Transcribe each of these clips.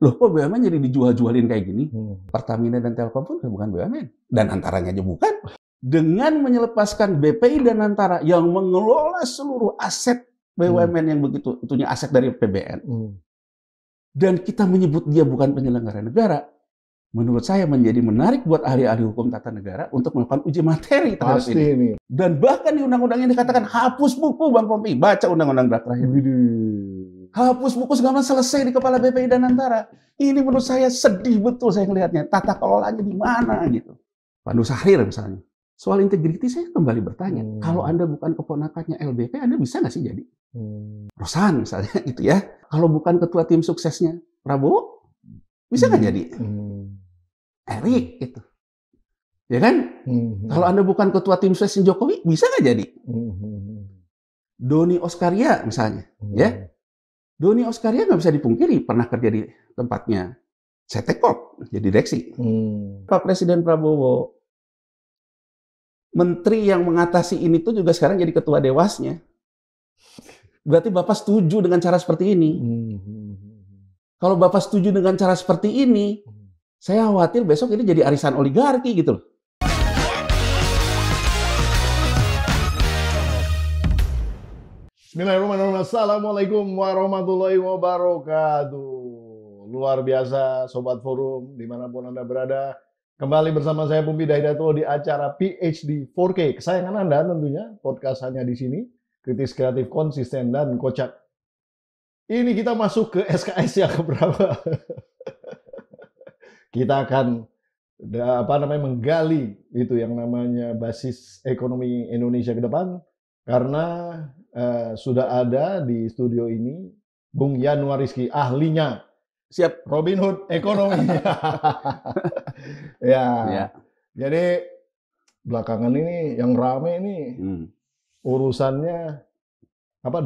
Loh kok BUMN jadi dijual-jualin kayak gini? Pertamina dan Telkom pun bukan BUMN. Dan Antaranya aja bukan. Dengan menyelepaskan BPI dan Antara yang mengelola seluruh aset BUMN yang begitu, itunya aset dari APBN. Dan kita menyebut dia bukan penyelenggara negara. Menurut saya menjadi menarik buat ahli-ahli hukum tata negara untuk melakukan uji materi terhadap ini. Dan bahkan di undang-undang ini dikatakan hapus buku Bang Pompi. Baca undang-undang terakhir. Hapus buku segala selesai di kepala BPI dan Antara. Ini menurut saya sedih betul saya melihatnya. Tata kelolanya di mana gitu. Pandu Sahrir misalnya. Soal integriti saya kembali bertanya. Kalau Anda bukan keponakannya LBP, Anda bisa nggak sih jadi? Rosan misalnya gitu ya. Kalau bukan ketua tim suksesnya Prabowo, bisa nggak jadi? Erik gitu. Ya kan? Kalau Anda bukan ketua tim suksesnya Jokowi, bisa nggak jadi? Doni Oskaria misalnya. Ya. Doni Oskaria nggak bisa dipungkiri pernah kerja di tempatnya CT Corp, jadi direksi. Pak Presiden Prabowo, menteri yang mengatasi ini tuh juga sekarang jadi ketua Dewasnya. Berarti Bapak setuju dengan cara seperti ini. Kalau Bapak setuju dengan cara seperti ini, saya khawatir besok ini jadi arisan oligarki gitu loh. Bismillahirrahmanirrahim. Assalamualaikum warahmatullahi wabarakatuh. Luar biasa Sobat Forum, dimanapun Anda berada. Kembali bersama saya Pumpi Dahidatul di acara PhD 4K. Kesayangan Anda tentunya, podcast hanya di sini. Kritis, kreatif, konsisten, dan kocak. Ini kita masuk ke SKS yang keberapa? Kita akan menggali itu yang namanya basis ekonomi Indonesia ke depan. Karena sudah ada di studio ini Bung Yanuar Rizky, ahlinya. Siap. Robin Hood ekonomi. Ya. Jadi belakangan ini yang rame ini urusannya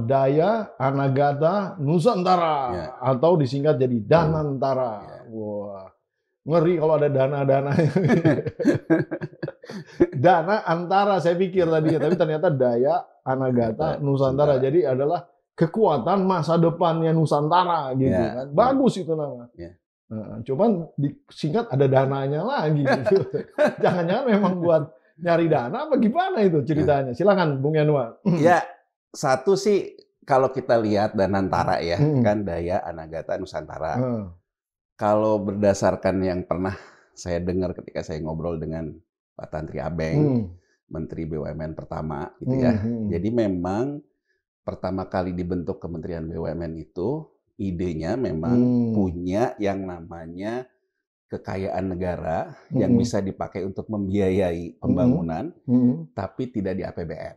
Daya Anagata Nusantara atau disingkat jadi Danantara. Wah. Ngeri kalau ada dana-dana. Dana antara saya pikir tadi, tapi ternyata Daya Anagata Nusantara. Jadi adalah kekuatan masa depannya Nusantara gitu kan. Bagus itu nama. Nah, cuman disingkat ada dananya lagi gitu. Jangan-jangan memang buat nyari dana apa gimana itu ceritanya? Silakan Bung Yanuar. Ya, satu sih kalau kita lihat Danantara ya, kan Daya Anagata Nusantara. Kalau berdasarkan yang pernah saya dengar ketika saya ngobrol dengan Pak Tantri Abeng, Menteri BUMN pertama, gitu ya. Jadi memang pertama kali dibentuk Kementerian BUMN itu, idenya memang punya yang namanya kekayaan negara yang bisa dipakai untuk membiayai pembangunan, tapi tidak di APBN.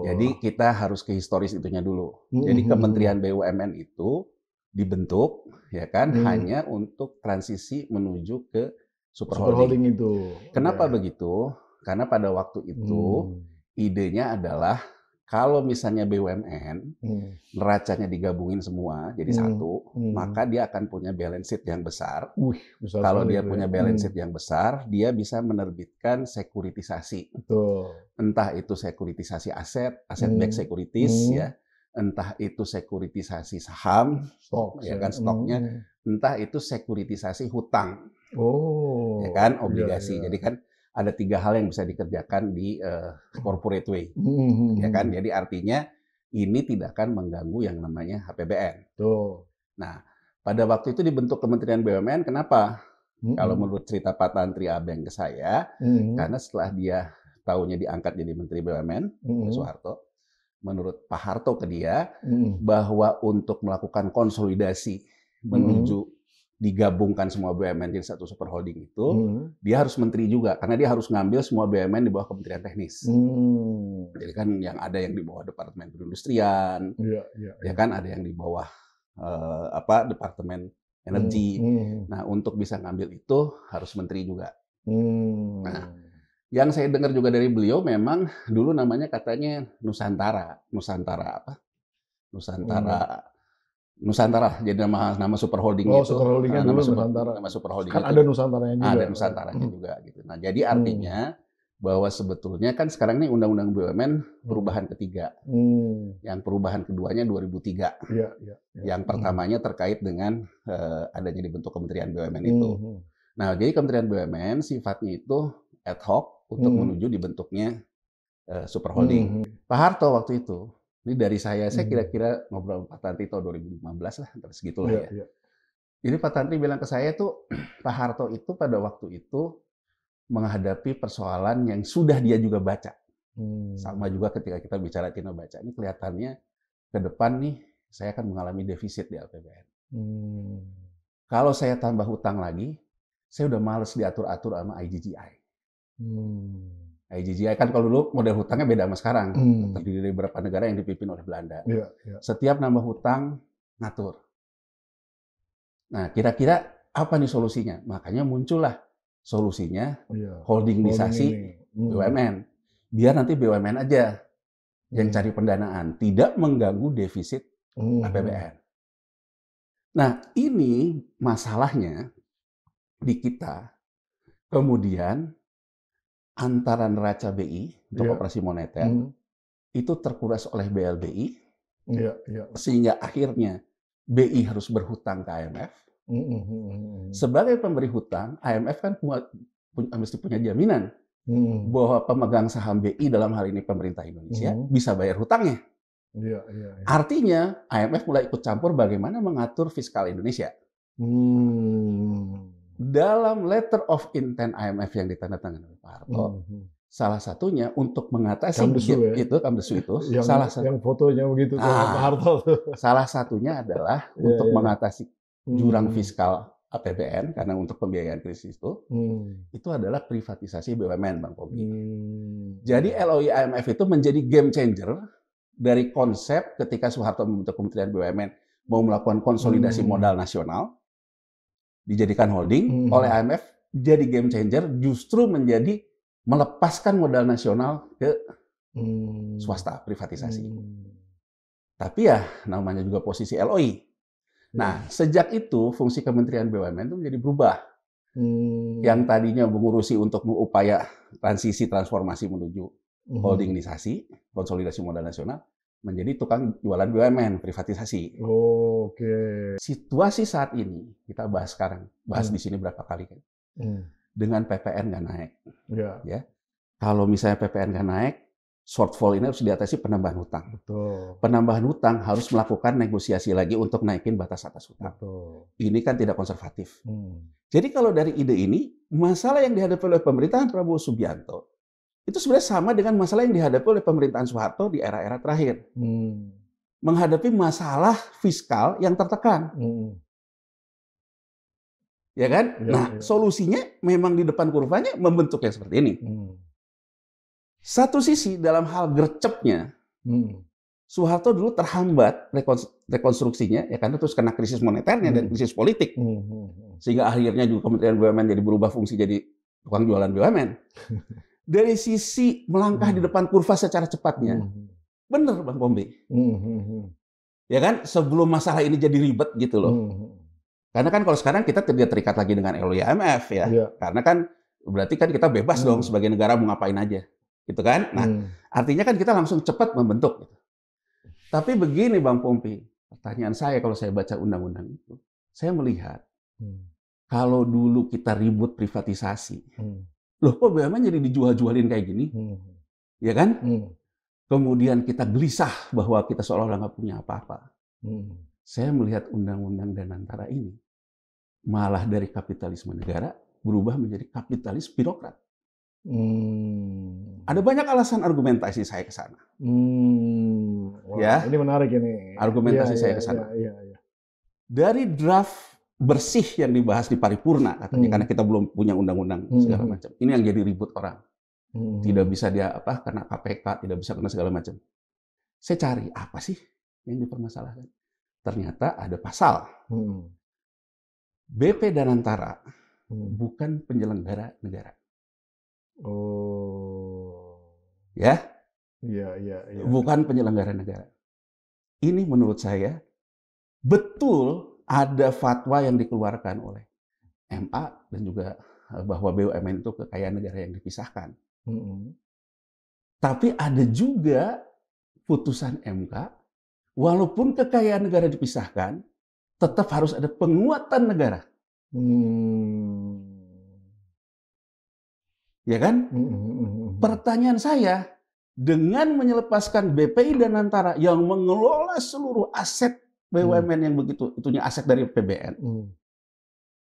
Jadi kita harus ke historis itunya dulu. Jadi Kementerian BUMN itu dibentuk ya kan hanya untuk transisi menuju ke superholding itu. Kenapa begitu? Karena pada waktu itu idenya adalah kalau misalnya BUMN neracanya digabungin semua jadi satu, maka dia akan punya balance sheet yang besar. Kalau dia punya balance sheet yang besar, dia bisa menerbitkan sekuritisasi. Entah itu sekuritisasi aset backed securities ya. Entah itu sekuritisasi saham, stoknya, entah itu sekuritisasi hutang, ya kan, obligasi. Jadi kan ada 3 hal yang bisa dikerjakan di corporate way, ya kan. Jadi artinya ini tidak akan mengganggu yang namanya APBN. Nah, pada waktu itu dibentuk Kementerian BUMN, kenapa? Kalau menurut cerita Pak Tantri Abeng ke saya, karena setelah dia tahunya diangkat jadi Menteri BUMN, Pak Soeharto. Menurut Pak Harto ke dia, bahwa untuk melakukan konsolidasi menuju digabungkan semua BUMN jadi satu superholding itu, dia harus menteri juga, karena dia harus ngambil semua BUMN di bawah Kementerian Teknis. Jadi kan yang ada yang di bawah Departemen Perindustrian, ya kan ada yang di bawah Departemen Energi. Nah, untuk bisa ngambil itu harus menteri juga. Nah, yang saya dengar juga dari beliau memang dulu namanya katanya Nusantara jadi nama superholding itu. Superholdingnya dulu Nusantara. Nama superholding kan itu. ada Nusantaranya juga. Ada Nusantaranya juga gitu. Nah, jadi artinya bahwa sebetulnya kan sekarang ini Undang-Undang BUMN perubahan ketiga. Yang perubahan keduanya 2003. Yang pertamanya terkait dengan adanya dibentuk Kementerian BUMN itu. Nah, jadi Kementerian BUMN sifatnya itu ad hoc untuk menuju dibentuknya super holding. Pak Harto waktu itu, ini dari saya kira-kira ngobrol Pak Tanti tahun 2015 lah, terus segitulah ya. Jadi Pak Tanti bilang ke saya tuh, Pak Harto itu pada waktu itu menghadapi persoalan yang sudah dia juga baca. Sama juga ketika kita bicara Cina baca, ini kelihatannya ke depan nih saya akan mengalami defisit di LPBN. Kalau saya tambah hutang lagi, saya udah males diatur-atur sama IGGI. IGGI kan kalau dulu model hutangnya beda sama sekarang. Terdiri dari beberapa negara yang dipimpin oleh Belanda. Setiap nambah hutang, ngatur. Nah, kira-kira apa nih solusinya? Makanya muncullah solusinya holdingisasi BUMN. Biar nanti BUMN aja yang cari pendanaan, tidak mengganggu defisit APBN. Nah, ini masalahnya di kita. Kemudian antara neraca BI untuk operasi moneter itu terkuras oleh BLBI, sehingga akhirnya BI harus berhutang ke IMF. Sebagai pemberi hutang, IMF kan mesti punya jaminan bahwa pemegang saham BI dalam hal ini pemerintah Indonesia bisa bayar hutangnya. Artinya IMF mulai ikut campur bagaimana mengatur fiskal Indonesia. Dalam letter of intent IMF yang ditandatangani oleh Pak Harto, salah satunya untuk mengatasi Kamdesu itu, yang fotonya begitu Pak Harto. Salah satunya adalah untuk mengatasi jurang fiskal APBN karena untuk pembiayaan krisis itu adalah privatisasi BUMN, Bang Pompi. Jadi LOI IMF itu menjadi game changer dari konsep ketika Soeharto membentuk Kementerian BUMN mau melakukan konsolidasi modal nasional, dijadikan holding oleh IMF, jadi game changer justru menjadi melepaskan modal nasional ke swasta, privatisasi. Tapi ya namanya juga posisi LOI. Nah, sejak itu fungsi Kementerian BUMN itu menjadi berubah. Yang tadinya mengurusi untuk upaya transformasi menuju holdingisasi, konsolidasi modal nasional, menjadi tukang jualan BUMN, privatisasi. Situasi saat ini, kita bahas sekarang, di sini berapa kali kan? Dengan PPN nggak naik. Ya. Kalau misalnya PPN nggak naik, shortfall ini harus diatasi penambahan hutang. Penambahan hutang harus melakukan negosiasi lagi untuk naikin batas atas hutang. Ini kan tidak konservatif. Jadi kalau dari ide ini, masalah yang dihadapi oleh pemerintahan Prabowo Subianto itu sebenarnya sama dengan masalah yang dihadapi oleh pemerintahan Soeharto di era-era terakhir. Menghadapi masalah fiskal yang tertekan. Ya kan? Solusinya memang di depan kurvanya membentuk yang seperti ini. Satu sisi dalam hal gercepnya, Soeharto dulu terhambat rekonstruksinya, ya karena terus kena krisis moneternya dan krisis politik, sehingga akhirnya juga Kementerian BUMN jadi berubah fungsi jadi tukang jualan BUMN. Dari sisi melangkah di depan kurva secara cepatnya, bener Bang Pombe, ya kan? Sebelum masalah ini jadi ribet gitu loh. Karena kan kalau sekarang kita tidak terikat lagi dengan LOI IMF ya, karena kan berarti kan kita bebas dong sebagai negara mau ngapain aja. Gitu kan? Nah, artinya kan kita langsung cepat membentuk. Tapi begini Bang Pompi, pertanyaan saya kalau saya baca undang-undang itu, saya melihat kalau dulu kita ribut privatisasi, loh kok BUMN jadi dijual-jualin kayak gini? Ya kan? Kemudian kita gelisah bahwa kita seolah-olah nggak punya apa-apa. Saya melihat undang-undang Danantara ini malah dari kapitalisme negara berubah menjadi kapitalis birokrat. Ada banyak alasan argumentasi saya ke sana. Ya, ini menarik ini. Argumentasi saya ke sana. Dari draft bersih yang dibahas di paripurna katanya, karena kita belum punya undang-undang segala macam. Ini yang jadi ribut orang. Tidak bisa dia kena KPK, tidak bisa kena segala macam. Saya cari apa sih yang dipermasalahkan? Ternyata ada pasal. BP Danantara bukan penyelenggara negara. Ya? Bukan penyelenggara negara. Ini menurut saya betul ada fatwa yang dikeluarkan oleh MA dan juga bahwa BUMN itu kekayaan negara yang dipisahkan. Tapi ada juga putusan MK, walaupun kekayaan negara dipisahkan, tetap harus ada penguatan negara. Ya kan? Pertanyaan saya, dengan menyelepaskan BPI dan Antara yang mengelola seluruh aset BUMN yang begitu, itunya aset dari APBN,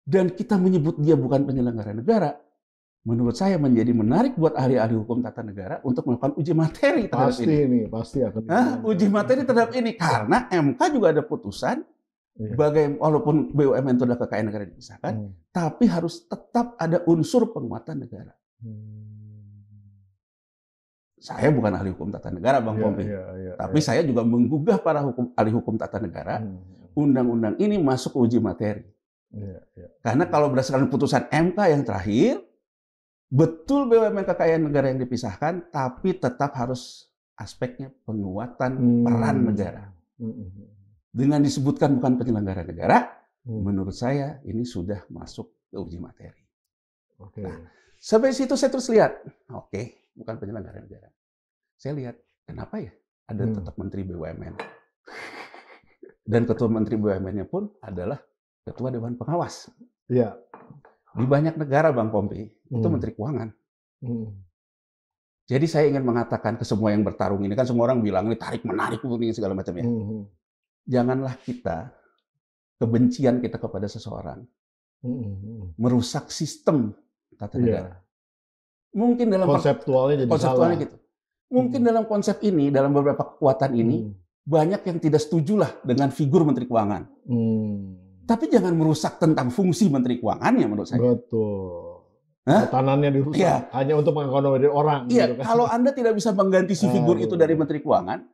dan kita menyebut dia bukan penyelenggara negara, menurut saya menjadi menarik buat ahli-ahli hukum tata negara untuk melakukan uji materi terhadap ini. Pasti akan. Uji materi terhadap ini karena MK juga ada putusan, walaupun BUMN itu adalah kekayaan negara dipisahkan, tapi harus tetap ada unsur penguatan negara. Saya bukan ahli hukum tata negara, Bang Pompi, tapi saya juga menggugah para ahli hukum tata negara. Undang-undang ini masuk ke uji materi. Karena kalau berdasarkan putusan MK yang terakhir, betul BUMN kekayaan negara yang dipisahkan, tapi tetap harus aspeknya penguatan peran negara. Dengan disebutkan bukan penyelenggara negara, menurut saya ini sudah masuk ke uji materi. Nah, sampai situ saya terus lihat, bukan penyelenggara negara. Saya lihat, kenapa ya ada tetap Menteri BUMN? Dan Ketua Menteri BUMN-nya pun adalah Ketua Dewan Pengawas. Iya. Di banyak negara, Bang Pompi, itu Menteri Keuangan. Jadi saya ingin mengatakan ke semua yang bertarung ini, kan semua orang bilang ini tarik-menarik, ini segala macamnya. Janganlah kita, kebencian kita kepada seseorang, merusak sistem tata negara. Mungkin dalam konseptualnya jadi salah. Gitu. Mungkin dalam konsep ini, dalam beberapa kekuatan ini, banyak yang tidak setujulah dengan figur Menteri Keuangan. Tapi jangan merusak tentang fungsi Menteri Keuangannya menurut saya. Betul. Tatanannya dirusak hanya untuk mengakomodir orang. Iya, gitu kan. Kalau Anda tidak bisa mengganti si figur itu dari Menteri Keuangan,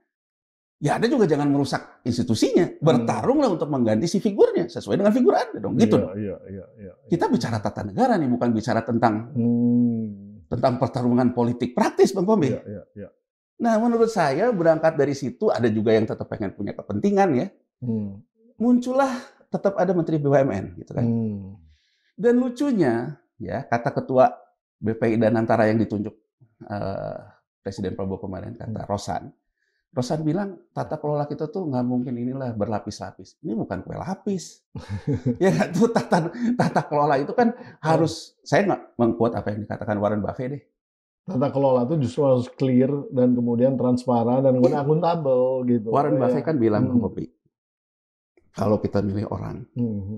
ya Anda juga jangan merusak institusinya. Bertarunglah untuk mengganti si figurnya sesuai dengan figur Anda dong. Gitu. Iya. Kita bicara tata negara nih, bukan bicara tentang pertarungan politik praktis, Bang Pombi. Iya. Nah, menurut saya berangkat dari situ, ada juga yang tetap pengen punya kepentingan ya. Muncullah tetap ada Menteri BUMN gitu kan. Dan lucunya ya, kata Ketua BPI dan Antara yang ditunjuk Presiden Prabowo kemarin, kata Rosan bilang tata kelola kita tuh nggak mungkin inilah berlapis-lapis. Ini bukan kue lapis. Ya tuh tata kelola itu kan harus, saya nggak mengquote apa yang dikatakan Warren Buffett deh. Tata kelola itu justru harus clear dan kemudian transparan dan kemudian akuntabel gitu. Warren Buffett kan bilang, Bang Popi, kalau kita milih orang,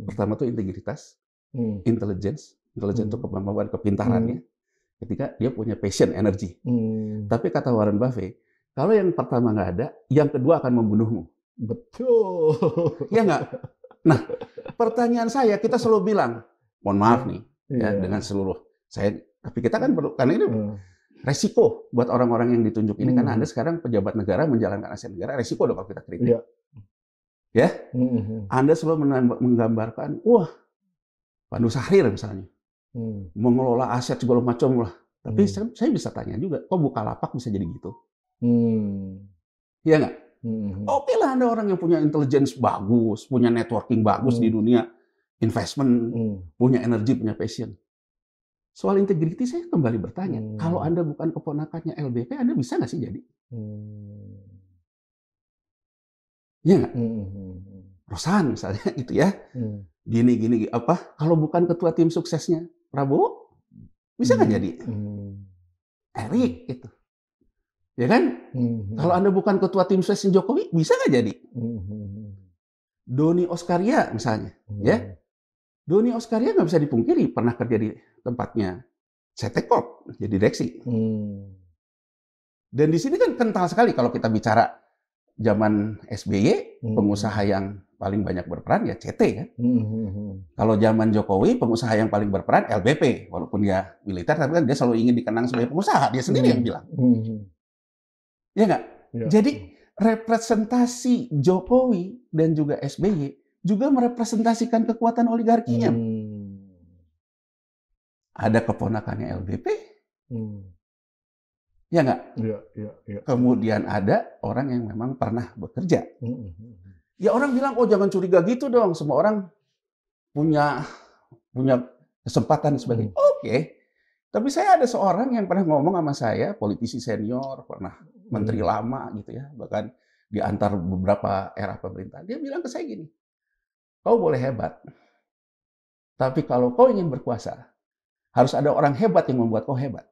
pertama tuh integritas, intelligence itu kemampuan, kepintarannya, ketika dia punya passion, energi. Tapi kata Warren Buffett, kalau yang pertama nggak ada, yang kedua akan membunuhmu. Betul. Ya nggak? Nah, pertanyaan saya, kita selalu bilang, mohon maaf nih, ya dengan seluruh tapi kita kan perlu, karena ini resiko buat orang-orang yang ditunjuk ini, karena Anda sekarang pejabat negara menjalankan aset negara, resiko dong kalau kita kritik. Ya, Anda selalu menggambarkan, wah, Pandu Sahrir misalnya, mengelola aset segala macam lah. Tapi saya bisa tanya juga, kok Bukalapak bisa jadi gitu? Iya nggak? Oke lah, Anda orang yang punya intelligence bagus, punya networking bagus di dunia investment, punya energi, punya passion. Soal integriti saya kembali bertanya, kalau Anda bukan keponakannya LBP, Anda bisa nggak sih jadi? Iya nggak? Rosan misalnya gitu ya. Gini apa? Kalau bukan ketua tim suksesnya Prabowo, bisa nggak jadi? Erik gitu. Ya kan? Kalau Anda bukan ketua tim suksesnya Jokowi, bisa nggak jadi? Doni Oskaria misalnya, ya. Doni Oskaria nggak bisa dipungkiri pernah kerja di tempatnya CT Corp, jadi direksi. Dan di sini kan kental sekali kalau kita bicara zaman SBY, pengusaha yang paling banyak berperan ya CT kan. Kalau zaman Jokowi, pengusaha yang paling berperan LBP, walaupun dia militer, tapi kan dia selalu ingin dikenang sebagai pengusaha, dia sendiri yang bilang. Ya nggak? Ya. Jadi representasi Jokowi dan juga SBY juga merepresentasikan kekuatan oligarkinya. Ada keponakannya LBP, ya nggak? Ya. Kemudian ada orang yang memang pernah bekerja. Ya orang bilang, oh jangan curiga gitu dong, semua orang punya kesempatan dan sebagainya. Oke, Tapi saya ada seorang yang pernah ngomong sama saya, politisi senior, pernah menteri lama gitu ya, bahkan di antar beberapa era pemerintahan. Dia bilang ke saya gini, kau boleh hebat, tapi kalau kau ingin berkuasa, harus ada orang hebat yang membuat kau hebat.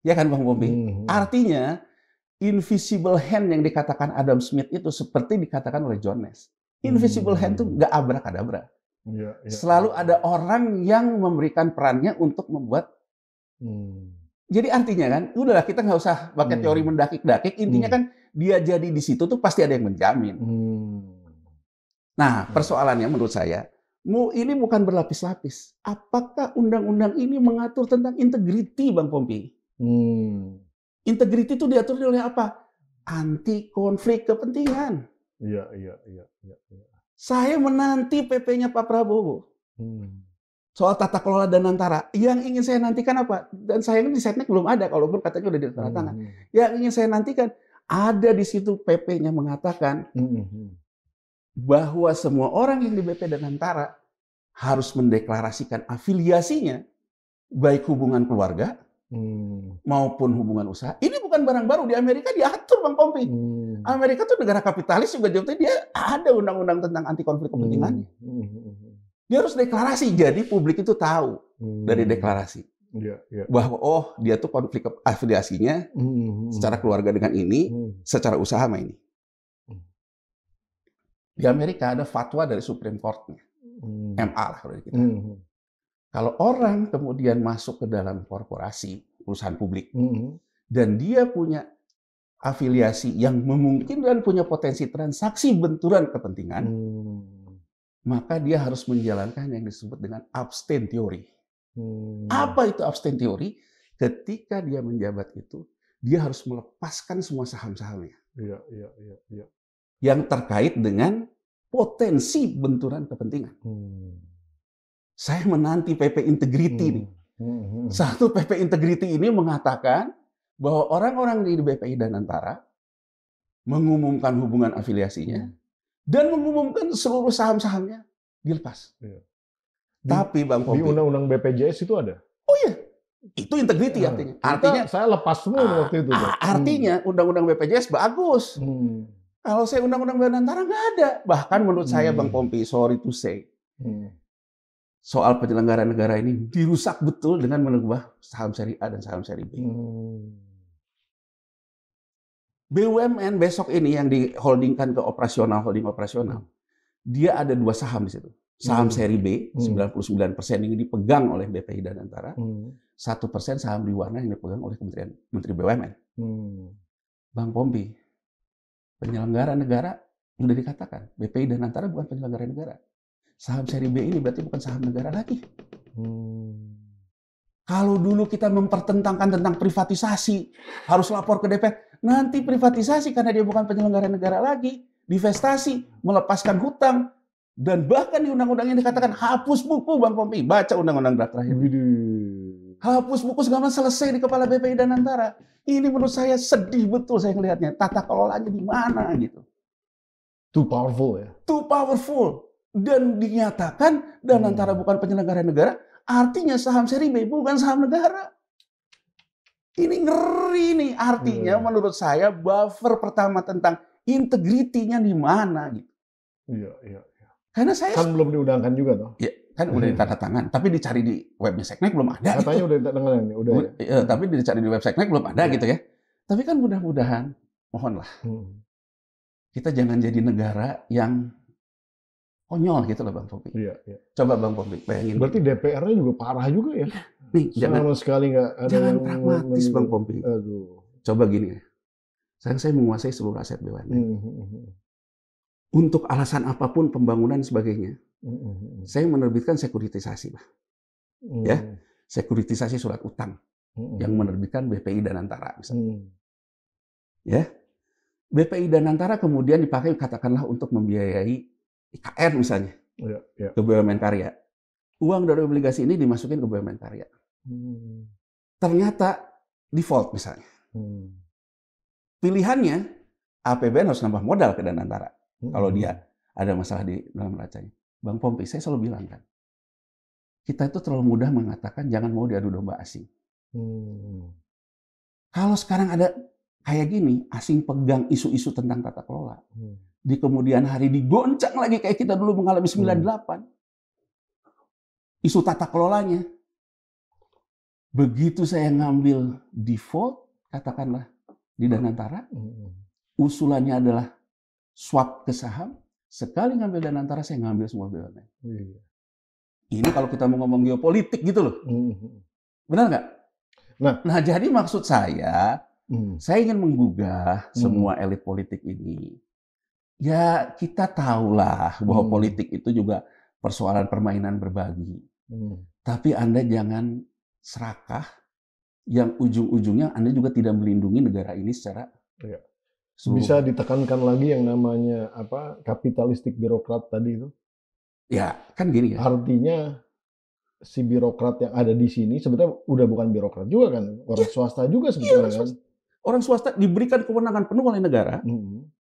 Ya kan Bang Bombi? Artinya, invisible hand yang dikatakan Adam Smith itu seperti dikatakan oleh John Nash. Invisible hand itu nggak abrakadabra. Selalu ada orang yang memberikan perannya untuk membuat. Jadi artinya kan, udahlah kita nggak usah pakai teori mendakik-dakik. Intinya kan dia jadi di situ tuh pasti ada yang menjamin. Nah, persoalannya menurut saya, ini bukan berlapis-lapis. Apakah undang-undang ini mengatur tentang integriti, Bang Pompi? Integriti itu diatur oleh apa? Anti konflik kepentingan. Iya. Saya menanti PP-nya Pak Prabowo. Soal tata kelola Danantara. Yang ingin saya nantikan apa? Dan sayangnya di Setnek belum ada, kalaupun katanya udah ditandatangan. Yang ingin saya nantikan, ada di situ PP-nya mengatakan bahwa semua orang yang di BP Danantara harus mendeklarasikan afiliasinya, baik hubungan keluarga, maupun hubungan usaha. Ini bukan barang baru, di Amerika diatur Bang Pompi. Amerika tuh negara kapitalis juga, jadi dia ada undang-undang tentang anti konflik kepentingannya. Dia harus deklarasi, jadi publik itu tahu dari deklarasi bahwa dia tuh konflik afiliasinya secara keluarga dengan ini, secara usaha sama ini. Di Amerika ada fatwa dari Supreme Court-nya, MA lah kalau kita. Kalau orang kemudian masuk ke dalam korporasi, perusahaan publik, dan dia punya afiliasi yang memungkinkan punya potensi transaksi benturan kepentingan, maka dia harus menjalankan yang disebut dengan abstain teori. Apa itu abstain teori? Ketika dia menjabat itu, dia harus melepaskan semua saham-sahamnya. Yang terkait dengan potensi benturan kepentingan. Saya menanti PP Integrity nih. Satu PP Integrity ini mengatakan bahwa orang-orang di BPI Danantara mengumumkan hubungan afiliasinya dan mengumumkan seluruh saham-sahamnya dilepas. Tapi Bang Pompi, di Undang-Undang BPJS itu ada? Oh iya, itu integrity artinya. Artinya saya lepas semua waktu itu. Artinya Undang-Undang BPJS bagus. Kalau saya Undang-Undang Danantara nggak ada. Bahkan menurut saya Bang Pompi, sorry to say, soal penyelenggaraan negara ini dirusak betul dengan mengubah saham seri A dan saham seri B. BUMN besok ini yang diholdingkan ke holding operasional, dia ada 2 saham di situ. Saham seri B, 99% ini dipegang oleh BPI Danantara, 1% saham di Warna yang dipegang oleh Menteri BUMN. Bang Pompi, penyelenggara negara sudah dikatakan, BPI Danantara bukan penyelenggara negara. Saham seri B ini berarti bukan saham negara lagi. Kalau dulu kita mempertentangkan tentang privatisasi, harus lapor ke DPR. Nanti privatisasi karena dia bukan penyelenggara negara lagi, divestasi, melepaskan hutang, dan bahkan di undang-undang ini dikatakan hapus buku Bang Pompi. Baca undang-undang draft terakhir. Hapus buku segala selesai di kepala BPI Danantara. Ini menurut saya sedih betul saya melihatnya. Tata kelolanya di mana gitu. Too powerful ya. Too powerful. Dan dinyatakan Danantara bukan penyelenggara negara, artinya saham seri B bukan saham negara. Ini ngeri nih. Artinya menurut saya buffer pertama tentang integritinya di mana gitu. Iya. Karena saya kan belum diundangkan juga toh. Ya, kan udah ditandatangan, tapi dicari di webnya Setnek belum ada. Katanya gitu. udah ditandatangan nih, udah. Tapi dicari di web Setnek belum ada gitu ya. Tapi kan mudah-mudahan, mohonlah. Kita jangan jadi negara yang konyol gitu loh Bang Pompi. Iya. Coba Bang Pompi bayangin. Berarti DPR-nya juga parah juga ya. Nih, sama sekali nggak ada jangan yang pragmatis Bang Pompi. Aduh. Coba gini ya. Saya menguasai seluruh aset BUMN. Untuk alasan apapun pembangunan dan sebagainya, saya menerbitkan sekuritisasi, Pak. Ya, sekuritisasi surat utang yang menerbitkan BPI Danantara, misalnya. Ya, BPI Danantara kemudian dipakai katakanlah untuk membiayai IKN misalnya, ke BUMN Karya. Uang dari obligasi ini dimasukin ke BUMN Karya. Ternyata default misalnya. Pilihannya APBN harus nambah modal ke Danantara. Kalau dia ada masalah di dalam neracanya. Bang Pompi, saya selalu bilang kan, kita itu terlalu mudah mengatakan jangan mau diadu domba asing. Kalau sekarang ada kayak gini, asing pegang isu-isu tentang tata kelola. Di kemudian hari digoncang lagi kayak kita dulu mengalami 98. Isu tata kelolanya. Begitu saya ngambil default, katakanlah di Danantara, usulannya adalah swap ke saham. Sekali ngambil Danantara, saya ngambil semua BUMN. Ini kalau kita mau ngomong geopolitik gitu loh. Benar nggak? Nah, jadi maksud saya ingin menggugah semua elit politik ini. Ya, kita tahulah bahwa politik itu juga persoalan permainan berbagi. Tapi Anda jangan serakah yang ujung-ujungnya Anda juga tidak melindungi negara ini secara bisa ditekankan lagi yang namanya kapitalistik birokrat tadi itu. Ya, kan gini ya. Artinya si birokrat yang ada di sini sebetulnya udah bukan birokrat juga kan, orang swasta juga sebetulnya kan. Orang swasta diberikan kewenangan penuh oleh negara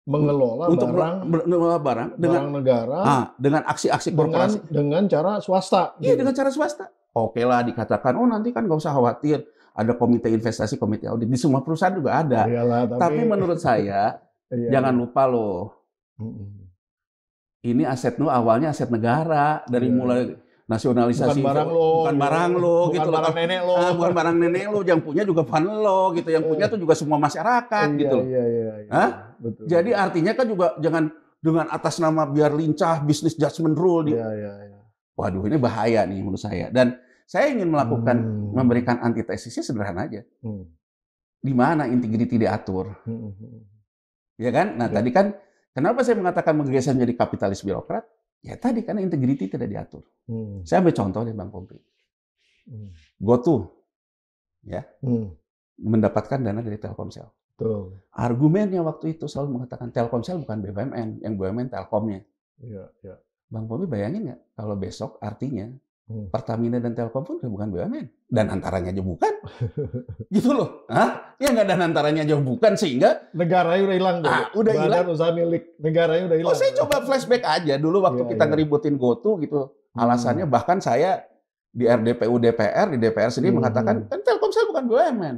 mengelola barang dengan negara dengan aksi-aksi korporasi dengan cara swasta. Iya, dengan cara swasta. Oke lah dikatakan, nanti kan nggak usah khawatir, ada komite investasi, komite audit di semua perusahaan juga ada. Iyalah, tapi menurut saya jangan lupa loh, ini aset awalnya aset negara dari mulai nasionalisasi, bukan barang lo, gitu, barang nenek lo, bukan barang nenek lo, yang punya juga fund lo, gitu, yang punya tuh juga semua masyarakat, gitu. Betul. Jadi artinya kan juga jangan dengan atas nama biar lincah business judgment rule. Waduh, ini bahaya nih menurut saya. Dan saya ingin melakukan memberikan antitesisnya sederhana aja. Di mana integriti diatur, ya kan? Nah tadi kan kenapa saya mengatakan menggeser menjadi kapitalis birokrat? Ya tadi karena integriti tidak diatur. Saya ambil contoh deh Bang Pompi. GoTo ya mendapatkan dana dari Telkomsel. Argumennya waktu itu selalu mengatakan Telkomsel bukan BUMN, yang BUMN Telkomnya. Bang Pompi bayangin nggak kalau besok artinya Pertamina dan Telkom pun bukan BUMN, dan antaranya aja bukan, gitu loh. Ya nggak, dan antaranya aja bukan, sehingga negaranya udah hilang. Udah hilang. Usaha milik negaranya udah hilang. Saya coba flashback aja dulu waktu kita ngeributin GoTo gitu. Alasannya bahkan saya di RDPU DPR, di DPR sendiri mengatakan kan Telkomsel bukan BUMN.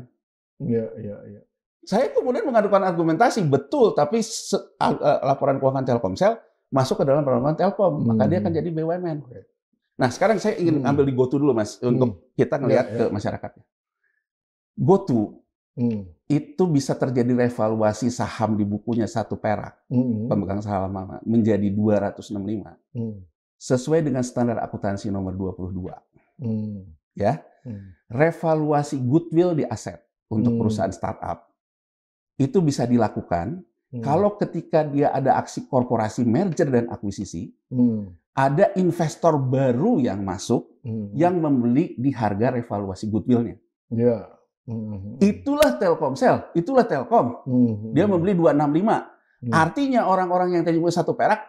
Saya kemudian mengadukan argumentasi, betul, tapi laporan keuangan Telkomsel masuk ke dalam laporan Telkom, maka dia akan jadi BUMN. Nah, sekarang saya ingin ambil di GoTo dulu, Mas, untuk kita ngelihat ke masyarakatnya. GoTo itu bisa terjadi revaluasi saham di bukunya 1 perak, pemegang saham lama, menjadi 265. Sesuai dengan standar akuntansi nomor 22. Ya. Revaluasi goodwill di aset untuk perusahaan startup itu bisa dilakukan kalau ketika dia ada aksi korporasi merger dan akuisisi, ada investor baru yang masuk yang membeli di harga revaluasi goodwill-nya. Itulah Telkomsel, itulah Telkom. Dia membeli 265. Artinya orang-orang yang tadi punya 1 perak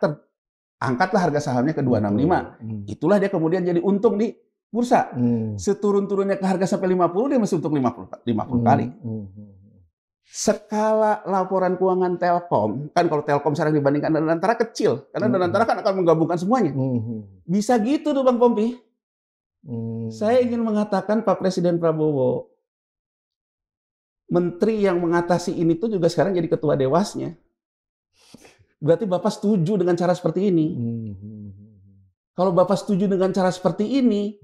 angkatlah harga sahamnya ke 265. Itulah dia kemudian jadi untung di bursa. Seturun-turunnya ke harga sampai 50, dia masih untung 50 kali. Skala laporan keuangan Telkom, kan kalau Telkom sekarang dibandingkan Danantara kecil, karena Danantara kan akan menggabungkan semuanya. Bisa gitu tuh Bang Pompi. Saya ingin mengatakan Pak Presiden Prabowo, menteri yang mengatasi ini tuh juga sekarang jadi ketua Dewasnya. Berarti Bapak setuju dengan cara seperti ini. Kalau Bapak setuju dengan cara seperti ini,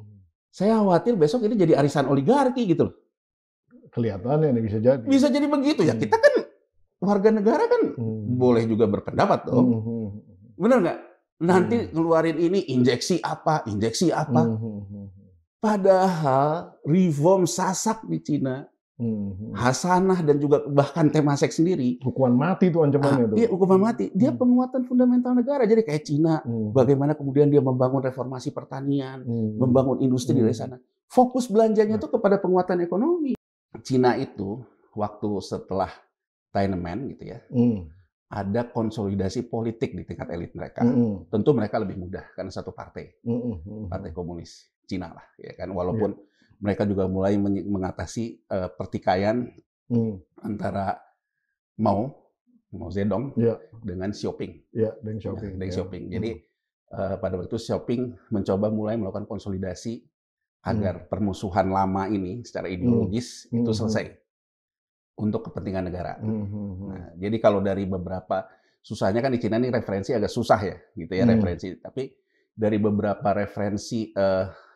saya khawatir besok ini jadi arisan oligarki gitu loh. Kelihatannya nih bisa jadi. Bisa jadi begitu ya. Kita kan warga negara kan boleh juga berpendapat dong. Benar nggak? Nanti keluarin ini injeksi apa. Padahal reform Sasak di Cina, Hasanah dan juga bahkan Temasek sendiri. Hukuman mati itu ancamannya tuh. Iya, hukuman mati. Dia penguatan fundamental negara. Jadi kayak Cina, bagaimana kemudian dia membangun reformasi pertanian, membangun industri di sana. Fokus belanjanya itu kepada penguatan ekonomi. Cina itu waktu setelah Tiananmen gitu ya, ada konsolidasi politik di tingkat elit mereka. Tentu mereka lebih mudah karena satu partai, partai komunis Cina lah, ya kan. Walaupun mereka juga mulai mengatasi pertikaian antara Mao Zedong dengan Xiaoping. Deng Xiaoping. Jadi pada waktu itu Xiaoping mencoba mulai melakukan konsolidasi agar permusuhan lama ini secara ideologis itu selesai untuk kepentingan negara. Nah, jadi kalau dari beberapa susahnya kan di Cina ini referensi agak susah ya, gitu ya referensi. Tapi dari beberapa referensi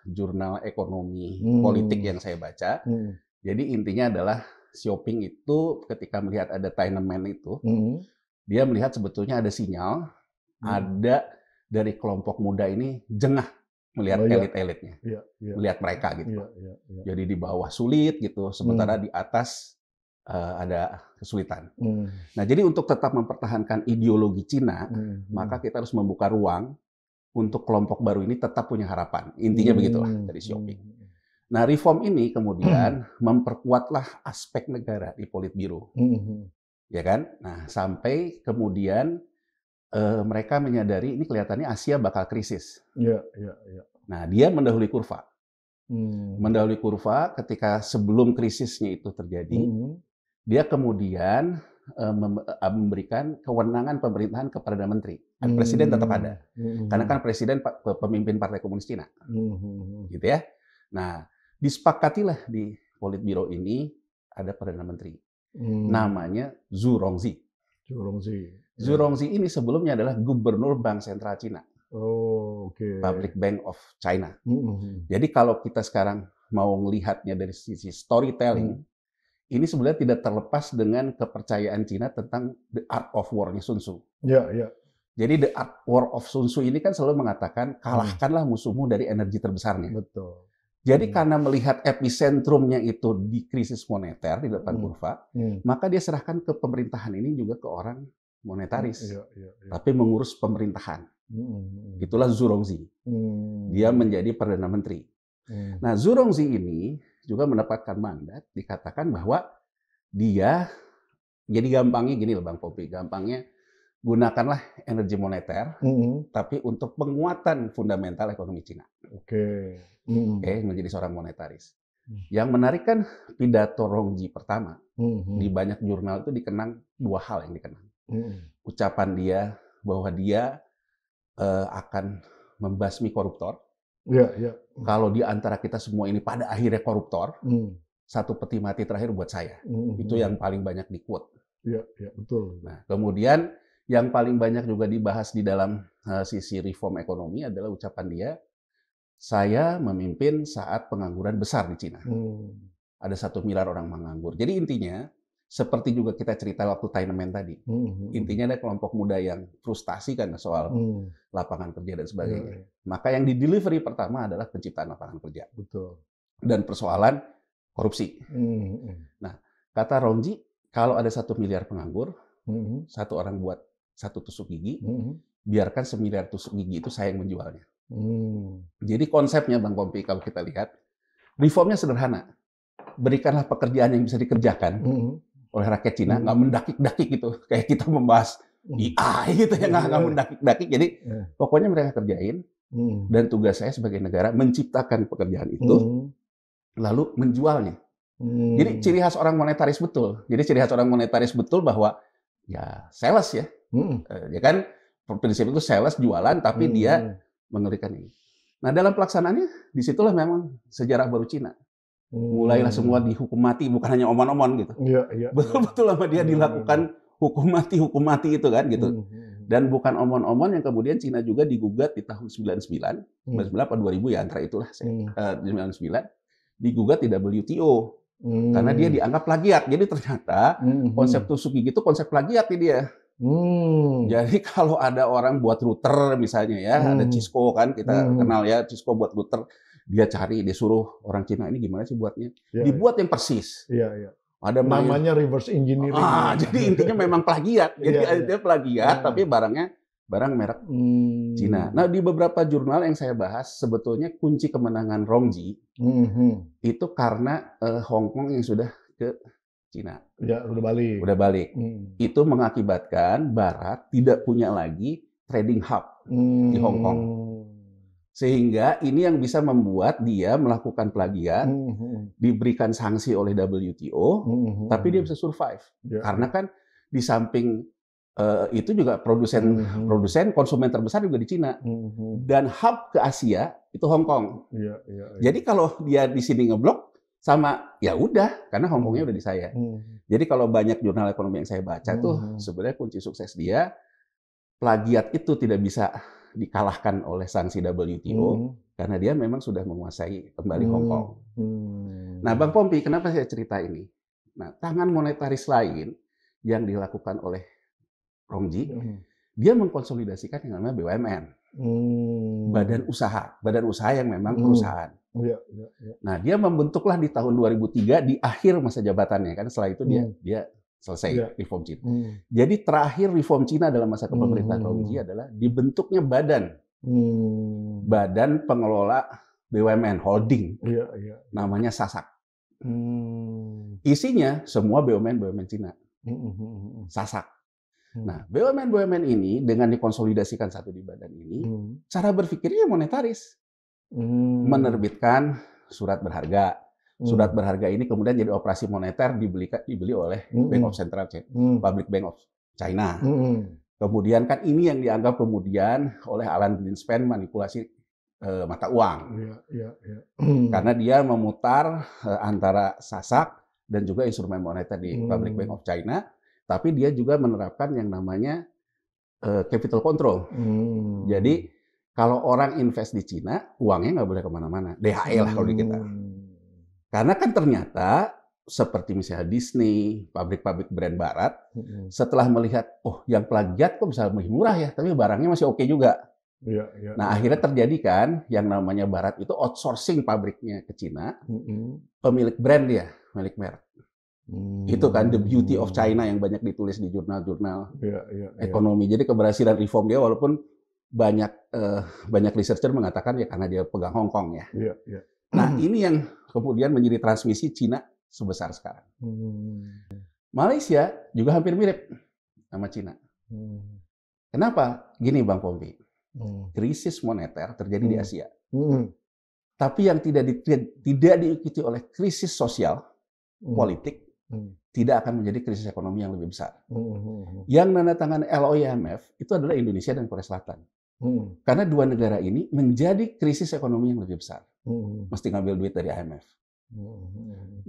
jurnal ekonomi politik yang saya baca, jadi intinya adalah Xiaoping itu ketika melihat ada Tiananmen itu, dia melihat sebetulnya ada sinyal, ada dari kelompok muda ini jengah melihat elit-elitnya, melihat mereka gitu. Jadi di bawah sulit gitu, sementara di atas ada kesulitan. Nah, jadi untuk tetap mempertahankan ideologi Cina, maka kita harus membuka ruang untuk kelompok baru ini tetap punya harapan. Intinya begitulah dari Xiaoping. Nah, reform ini kemudian memperkuatlah aspek negara di Politbiro, ya kan? Nah, sampai kemudian mereka menyadari ini kelihatannya Asia bakal krisis. Nah, dia mendahului kurva. Mendahului kurva ketika sebelum krisisnya itu terjadi, dia kemudian memberikan kewenangan pemerintahan kepada menteri. Presiden tetap ada, karena kan presiden pemimpin Partai Komunis Cina, gitu ya. Nah, disepakatilah di Politbiro ini ada perdana menteri, namanya Zhu Rongji. Zhu Rongji ini sebelumnya adalah gubernur Bank Sentral Cina, Public Bank of China. Jadi kalau kita sekarang mau melihatnya dari sisi storytelling, ini sebenarnya tidak terlepas dengan kepercayaan Cina tentang the art of war-nya Sun Tzu. Jadi the art war of Sun Tzu ini kan selalu mengatakan kalahkanlah musuhmu dari energi terbesarnya. Betul. Jadi karena melihat episentrumnya itu di krisis moneter di depan kurva, maka dia serahkan ke pemerintahan ini juga ke orang monetaris, tapi mengurus pemerintahan. Itulah Zhu Rongji. Dia menjadi perdana menteri. Nah, Zhu Rongji ini juga mendapatkan mandat, dikatakan bahwa dia, jadi gampangnya gini loh Bang Popi, gampangnya gunakanlah energi moneter, tapi untuk penguatan fundamental ekonomi Cina. Menjadi seorang monetaris. Yang menarik kan pidato Rongji pertama, di banyak jurnal itu dikenang dua hal yang dikenang. Ucapan dia bahwa dia akan membasmi koruptor. Kalau di antara kita semua ini pada akhirnya koruptor, satu peti mati terakhir buat saya. Itu yang paling banyak di-quote. Betul. Nah, kemudian yang paling banyak juga dibahas di dalam sisi reform ekonomi adalah ucapan dia, saya memimpin saat pengangguran besar di Cina. Ada 1 miliar orang menganggur. Jadi intinya, seperti juga kita cerita waktu Tiananmen tadi, intinya ada kelompok muda yang frustasi kan soal lapangan kerja dan sebagainya. Maka yang di delivery pertama adalah penciptaan lapangan kerja. Betul. Dan persoalan korupsi. Nah, kata Rongji, kalau ada 1 miliar penganggur, satu orang buat 1 tusuk gigi, biarkan 1 miliar tusuk gigi itu saya yang menjualnya. Jadi konsepnya Bang Pompi kalau kita lihat, reformnya sederhana. Berikanlah pekerjaan yang bisa dikerjakan oleh rakyat Cina, nggak mendakik-dakik gitu. Kayak kita membahas AI gitu ya, nggak mendakik-dakik. Jadi pokoknya mereka kerjain, dan tugas saya sebagai negara menciptakan pekerjaan itu, lalu menjualnya. Jadi ciri khas orang monetaris betul. Jadi ciri khas orang monetaris betul bahwa ya sales ya. Ya kan prinsip itu sales jualan, tapi dia mengerikan ini. Nah, dalam pelaksanaannya disitulah memang sejarah baru Cina. Mulailah semua dihukum mati, bukan hanya omon-omon gitu. Betul-betul sama dia dilakukan hukum mati itu kan gitu. Dan bukan omon-omon yang kemudian Cina juga digugat di tahun 99, 99 atau 2000 ya antara itulah 99 digugat di WTO. Karena dia dianggap plagiat. Jadi ternyata konsep tusuk gigi itu konsep plagiat nih dia. Jadi kalau ada orang buat router misalnya ya, ada Cisco kan kita kenal ya, Cisco buat router, dia cari, dia suruh orang Cina ini gimana sih buatnya, dibuat yang persis. Ada namanya reverse engineering. Jadi intinya memang plagiat. Jadi dia plagiat, tapi barangnya barang merek Cina. Nah, di beberapa jurnal yang saya bahas, sebetulnya kunci kemenangan Rongji itu karena Hong Kong yang sudah ke Cina. Udah balik. Itu mengakibatkan Barat tidak punya lagi trading hub di Hong Kong. Sehingga ini yang bisa membuat dia melakukan plagiat, diberikan sanksi oleh WTO, tapi dia bisa survive. Karena kan di samping Itu juga produsen konsumen terbesar juga di Cina. Dan hub ke Asia itu Hong Kong. Jadi kalau dia di sini ngeblok sama ya udah, karena Hong Kongnya udah di saya. Jadi kalau banyak jurnal ekonomi yang saya baca tuh sebenarnya kunci sukses dia, plagiat itu tidak bisa dikalahkan oleh sanksi WTO karena dia memang sudah menguasai kembali Hong Kong. Nah, Bang Pompi, kenapa saya cerita ini? Nah, tangan monetaris lain yang dilakukan oleh Rongji, dia mengkonsolidasikan yang namanya BUMN, badan usaha yang memang perusahaan. Nah, dia membentuklah di tahun 2003 di akhir masa jabatannya, kan setelah itu dia selesai reform Cina. Jadi terakhir reform Cina dalam masa kepemerintahan Rongji adalah dibentuknya badan pengelola BUMN holding, namanya SASAC. Isinya semua BUMN Cina, SASAC. Nah, BUMN ini dengan dikonsolidasikan satu di badan ini, cara berpikirnya monetaris, menerbitkan surat berharga. Surat berharga ini kemudian jadi operasi moneter dibeli oleh Bank of Central Public Bank of China. Kemudian kan ini yang dianggap kemudian oleh Alan Greenspan manipulasi mata uang. Karena dia memutar antara SASAC dan juga instrumen moneter di Public Bank of China, tapi dia juga menerapkan yang namanya capital control. Jadi kalau orang invest di Cina, uangnya nggak boleh kemana-mana. DHE lah kalau di kita. Karena kan ternyata seperti misalnya Disney, pabrik-pabrik brand barat, setelah melihat, oh yang plagiat kok bisa lebih murah ya, tapi barangnya masih oke juga. Nah akhirnya terjadi kan, yang namanya barat itu outsourcing pabriknya ke Cina, pemilik brand dia, milik merek. Itu kan the beauty of China yang banyak ditulis di jurnal-jurnal ekonomi. Jadi keberhasilan reform dia walaupun banyak researcher mengatakan ya karena dia pegang Hong Kong ya. Nah ini yang kemudian menjadi transmisi Cina sebesar sekarang. Malaysia juga hampir mirip sama Cina. Kenapa? Gini Bang Pompi, krisis moneter terjadi di Asia. Tapi yang tidak diikuti oleh krisis sosial, politik, tidak akan menjadi krisis ekonomi yang lebih besar. Yang menandatangan LOIMF itu adalah Indonesia dan Korea Selatan. Karena dua negara ini menjadi krisis ekonomi yang lebih besar. Mesti ngambil duit dari IMF.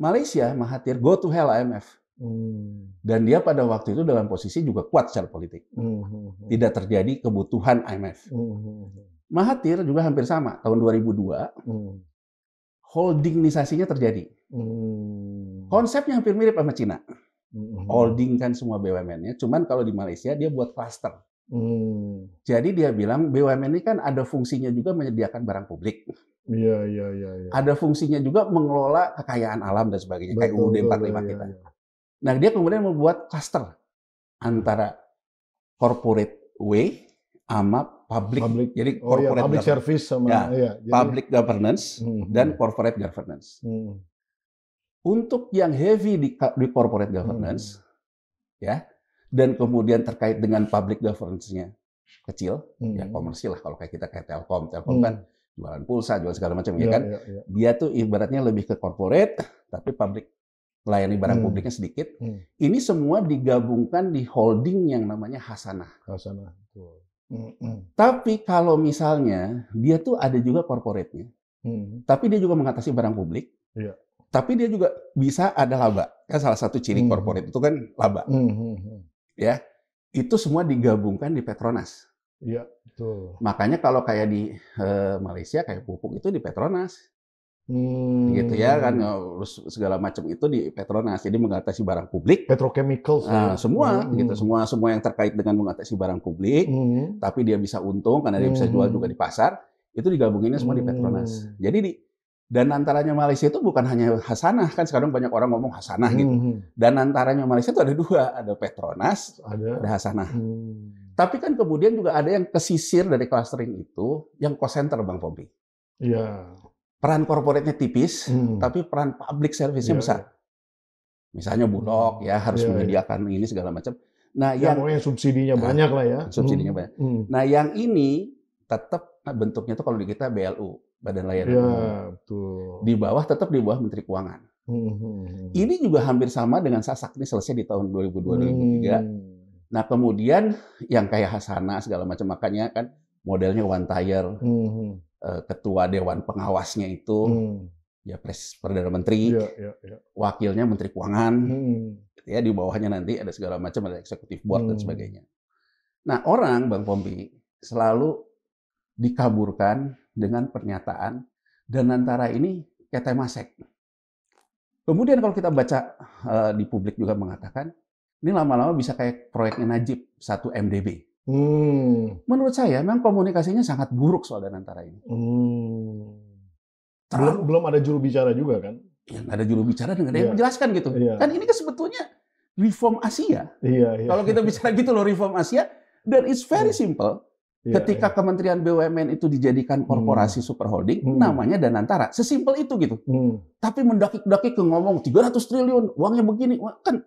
Malaysia, Mahathir, go to hell IMF. Dan dia pada waktu itu dalam posisi juga kuat secara politik. Tidak terjadi kebutuhan IMF. Mahathir juga hampir sama. Tahun 2002, holdingisasinya terjadi. Konsepnya hampir mirip sama Cina. Holding kan semua BUMN-nya. Cuman kalau di Malaysia dia buat cluster. Jadi dia bilang BUMN ini kan ada fungsinya juga menyediakan barang publik. Ada fungsinya juga mengelola kekayaan alam dan sebagainya. Kayak UUD 45 kita. Nah dia kemudian membuat cluster antara corporate way sama public. Jadi corporate public service sama public governance dan corporate governance. Untuk yang heavy di corporate governance, ya. Dan kemudian terkait dengan public governance-nya kecil, ya komersil lah kalau kayak kita kayak Telkom kan jualan pulsa, jualan segala macam ya kan. Dia tuh ibaratnya lebih ke corporate, tapi public melayani barang publiknya sedikit. Ini semua digabungkan di holding yang namanya Hasanah. Tapi kalau misalnya dia tuh ada juga corporate-nya, tapi dia juga mengatasi barang publik. Tapi dia juga bisa ada laba. Kan salah satu ciri corporate itu kan laba. Ya, itu semua digabungkan di Petronas. Betul. Makanya kalau kayak di Malaysia kayak pupuk itu di Petronas. Gitu ya kan, segala macam itu di Petronas. Jadi mengatasi barang publik, petrochemicals, semua gitu, semua yang terkait dengan mengatasi barang publik, tapi dia bisa untung karena dia bisa jual juga di pasar, itu digabunginnya semua di Petronas. Jadi dan antaranya Malaysia itu bukan hanya Hasanah, kan sekarang banyak orang ngomong Hasanah gitu. Dan antaranya Malaysia itu ada dua, ada Petronas, ada Hasanah. Tapi kan kemudian juga ada yang kesisir dari clustering itu, yang cost center Bang Pompi. Peran corporate-nya tipis, tapi peran public service-nya besar. Misalnya Bulog ya harus menyediakan ini segala macam. Nah, yang subsidinya banyak lah ya. Subsidinya banyak. Nah, yang ini tetap bentuknya itu kalau di kita BLU, Badan Layanan Umum. Di bawah tetap di bawah Menteri Keuangan. Ini juga hampir sama dengan SASAC ini selesai di tahun 2002-2003. Nah, kemudian yang kayak Hasanah segala macam, makanya kan modelnya one tier, ketua dewan pengawasnya itu ya Perdana Menteri, wakilnya Menteri Keuangan, gitu ya, di bawahnya nanti ada segala macam, ada executive board dan sebagainya. Nah, orang Bang Pompi selalu dikaburkan dengan pernyataan dan antara ini kayak Temasek. Kemudian kalau kita baca di publik juga mengatakan, ini lama-lama bisa kayak proyeknya Najib, 1 MDB. Menurut saya memang komunikasinya sangat buruk soal Danantara ini. Belum ada juru bicara juga kan? Yang ada juru bicara dengan yang menjelaskan gitu. Kan ini kan sebetulnya reform Asia. Kalau kita bicara gitu loh, reform Asia, dan it's very simple. Ketika Kementerian BUMN itu dijadikan korporasi super holding, namanya Danantara. Sesimpel itu gitu. Tapi mendaki-daki ke ngomong 300 triliun, uangnya begini, kan.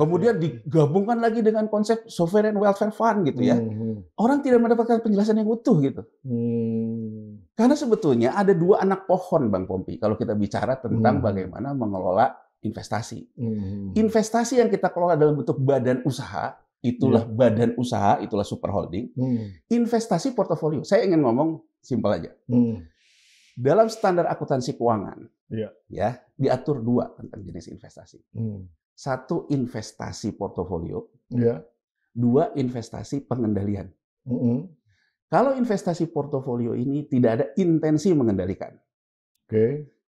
Kemudian digabungkan lagi dengan konsep sovereign welfare fund gitu ya. Orang tidak mendapatkan penjelasan yang utuh gitu. Karena sebetulnya ada 2 anak pohon Bang Pompi kalau kita bicara tentang bagaimana mengelola investasi. Investasi yang kita kelola dalam bentuk badan usaha, itulah badan usaha, itulah super holding. Investasi portofolio. Saya ingin ngomong simpel aja. Dalam standar akuntansi keuangan, ya diatur 2 tentang jenis investasi. 1 investasi portofolio, 2 investasi pengendalian. Kalau investasi portofolio ini tidak ada intensi mengendalikan.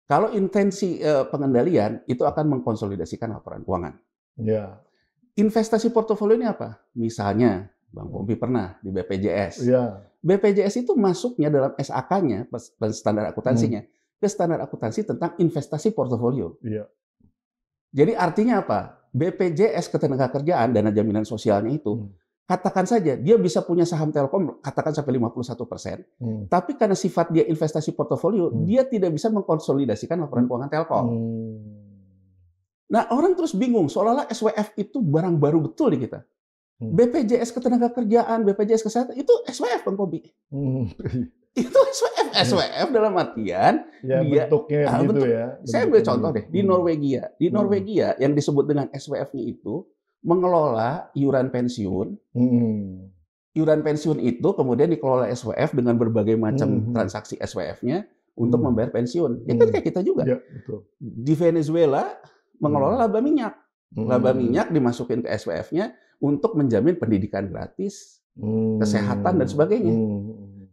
Kalau intensi pengendalian itu akan mengkonsolidasikan laporan keuangan. Investasi portofolio ini apa? Misalnya, Bang Pompi pernah di BPJS. BPJS itu masuknya dalam SAK-nya, standar akuntansinya, ke standar akuntansi tentang investasi portofolio. Jadi artinya apa? BPJS Ketenagakerjaan, dana jaminan sosialnya itu, katakan saja dia bisa punya saham Telkom, katakan sampai 51%, tapi karena sifat dia investasi portofolio, dia tidak bisa mengkonsolidasikan laporan keuangan Telkom. Nah, orang terus bingung, seolah-olah SWF itu barang baru betul di kita. BPJS Ketenagakerjaan, BPJS Kesehatan, itu SWF, Bang Pompi. Itu SWF. SWF dalam artian dia bentuknya gitu ya. Saya ambil contoh deh, di Norwegia. Di Norwegia yang disebut dengan SWF-nya itu mengelola iuran pensiun. Iuran pensiun itu kemudian dikelola SWF dengan berbagai macam transaksi SWF-nya untuk membayar pensiun. Ya kan kayak kita juga. Di Venezuela mengelola laba minyak. Laba minyak dimasukin ke SWF-nya untuk menjamin pendidikan gratis, kesehatan, dan sebagainya.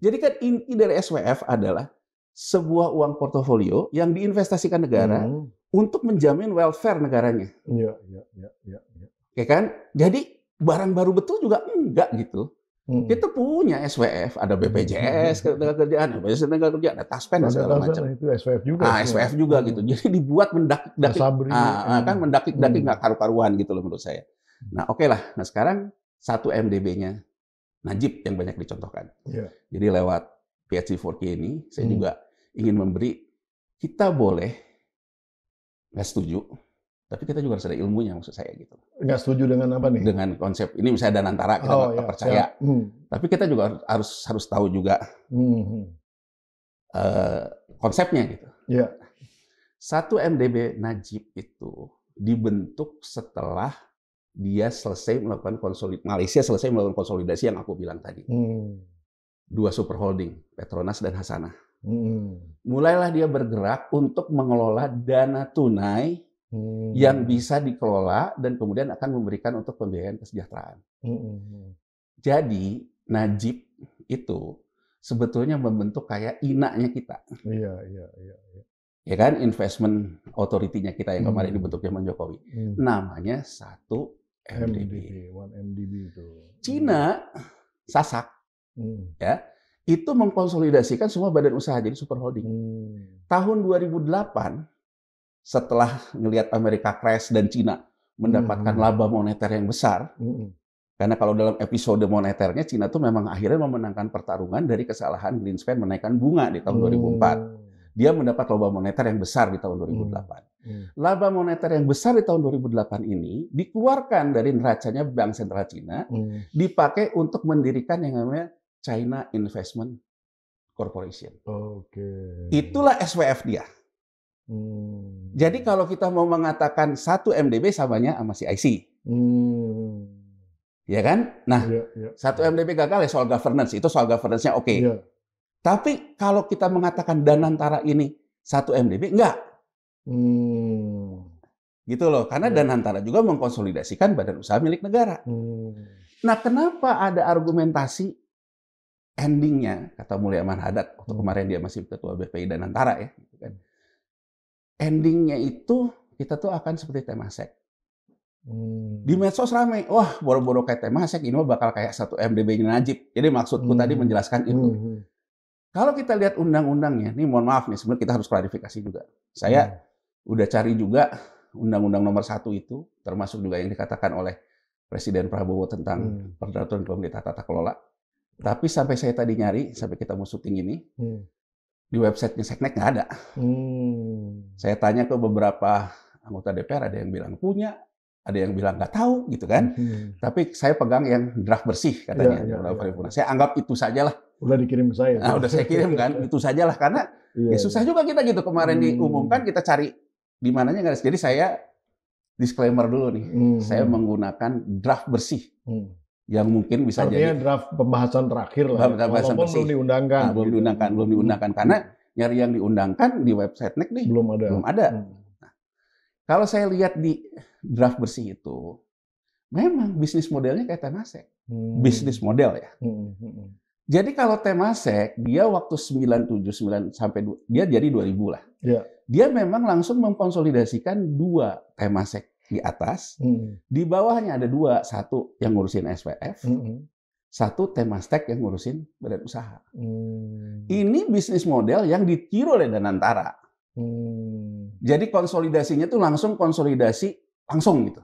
Jadi kan inti dari SWF adalah sebuah uang portofolio yang diinvestasikan negara untuk menjamin welfare negaranya. Ya kan? Jadi barang baru betul juga enggak gitu. Kita punya SWF, ada BPJS Ketenagakerjaan, BPJS Ketenagakerjaan, ada Taspen dan segala macam. Itu SWF juga. SWF juga gitu. Jadi dibuat mendakik-dakik, kan mendakik-dakik nggak karu-karuan gitu loh menurut saya. Nah, oke lah. Nah, sekarang 1 MDB-nya Najib yang banyak dicontohkan. Jadi lewat PhD 4K ini, saya juga ingin memberi, kita boleh nggak setuju, tapi kita juga harus ada ilmunya, maksud saya gitu. Nggak setuju dengan apa nih? Dengan konsep ini misalnya Danantara, kita nggak percaya. Tapi kita juga harus tahu juga konsepnya gitu. 1 MDB Najib itu dibentuk setelah dia selesai melakukan Malaysia selesai melakukan konsolidasi yang aku bilang tadi. 2 super holding, Petronas dan Hasanah. Mulailah dia bergerak untuk mengelola dana tunai yang bisa dikelola dan kemudian akan memberikan untuk pembiayaan kesejahteraan. Jadi Najib itu sebetulnya membentuk kayak INA-nya kita. Ya kan, investment authority-nya kita yang kemarin dibentuk zaman Jokowi. Namanya 1 MDB. 1 MDB itu. Cina, Sasak, ya, itu mengkonsolidasikan semua badan usaha jadi super holding. Tahun 2008, setelah ngelihat Amerika crash dan Cina mendapatkan laba moneter yang besar, karena kalau dalam episode moneternya Cina tuh memang akhirnya memenangkan pertarungan dari kesalahan Greenspan menaikkan bunga di tahun 2004. Dia mendapat laba moneter yang besar di tahun 2008. Laba moneter yang besar di tahun 2008 ini dikeluarkan dari neracanya Bank Sentral Cina, dipakai untuk mendirikan yang namanya China Investment Corporation. Itulah SWF dia. Jadi kalau kita mau mengatakan 1 MDB samanya sama CIC. Ya kan? Nah, 1 MDB gagal ya soal governance, itu soal governance-nya oke. Tapi kalau kita mengatakan Danantara ini 1 MDB, enggak. Gitu loh, karena Danantara juga mengkonsolidasikan badan usaha milik negara. Nah, kenapa ada argumentasi endingnya, kata Mulyaman Hadad, waktu kemarin dia masih ketua BPI Danantara ya, gitu kan. Endingnya itu kita tuh akan seperti Temasek. Di medsos rame, wah boro-boro kayak Temasek ini mah bakal kayak 1 MDB-nya Najib. Jadi maksudku tadi menjelaskan itu. Kalau kita lihat undang-undangnya, ini mohon maaf nih, sebenarnya kita harus klarifikasi juga. Saya udah cari juga Undang-Undang nomor 1 itu, termasuk juga yang dikatakan oleh Presiden Prabowo tentang peraturan pemerintah tata kelola. Tapi sampai saya tadi nyari, sampai kita mau syuting ini, di websitenya Seknek nggak ada. Saya tanya ke beberapa anggota DPR, ada yang bilang punya, ada yang bilang nggak tahu, gitu kan. Tapi saya pegang yang draft bersih, katanya. Saya anggap itu sajalah. Udah dikirim ke saya. Nah, udah saya kirim kan, itu sajalah. Karena ya susah juga kita gitu. Kemarin diumumkan, kita cari di mananya nggak ada. Jadi saya disclaimer dulu nih. Saya menggunakan draft bersih. Yang mungkin bisa artinya jadi draft pembahasan terakhir lah. Walaupun belum diundangkan. Nah, belum diundangkan. Karena nyari yang diundangkan di website NEK nih belum ada. Nah, kalau saya lihat di draft bersih itu, memang bisnis modelnya kayak Temasek. Bisnis model ya. Jadi kalau Temasek, dia waktu 97 sampai dia jadi 2000 lah. Dia memang langsung mengkonsolidasikan 2 Temasek di atas, di bawahnya ada 2, 1 yang ngurusin SPF, 1 Temastek yang ngurusin badan usaha. Ini bisnis model yang ditiru oleh Danantara. Jadi konsolidasinya tuh langsung konsolidasi langsung gitu.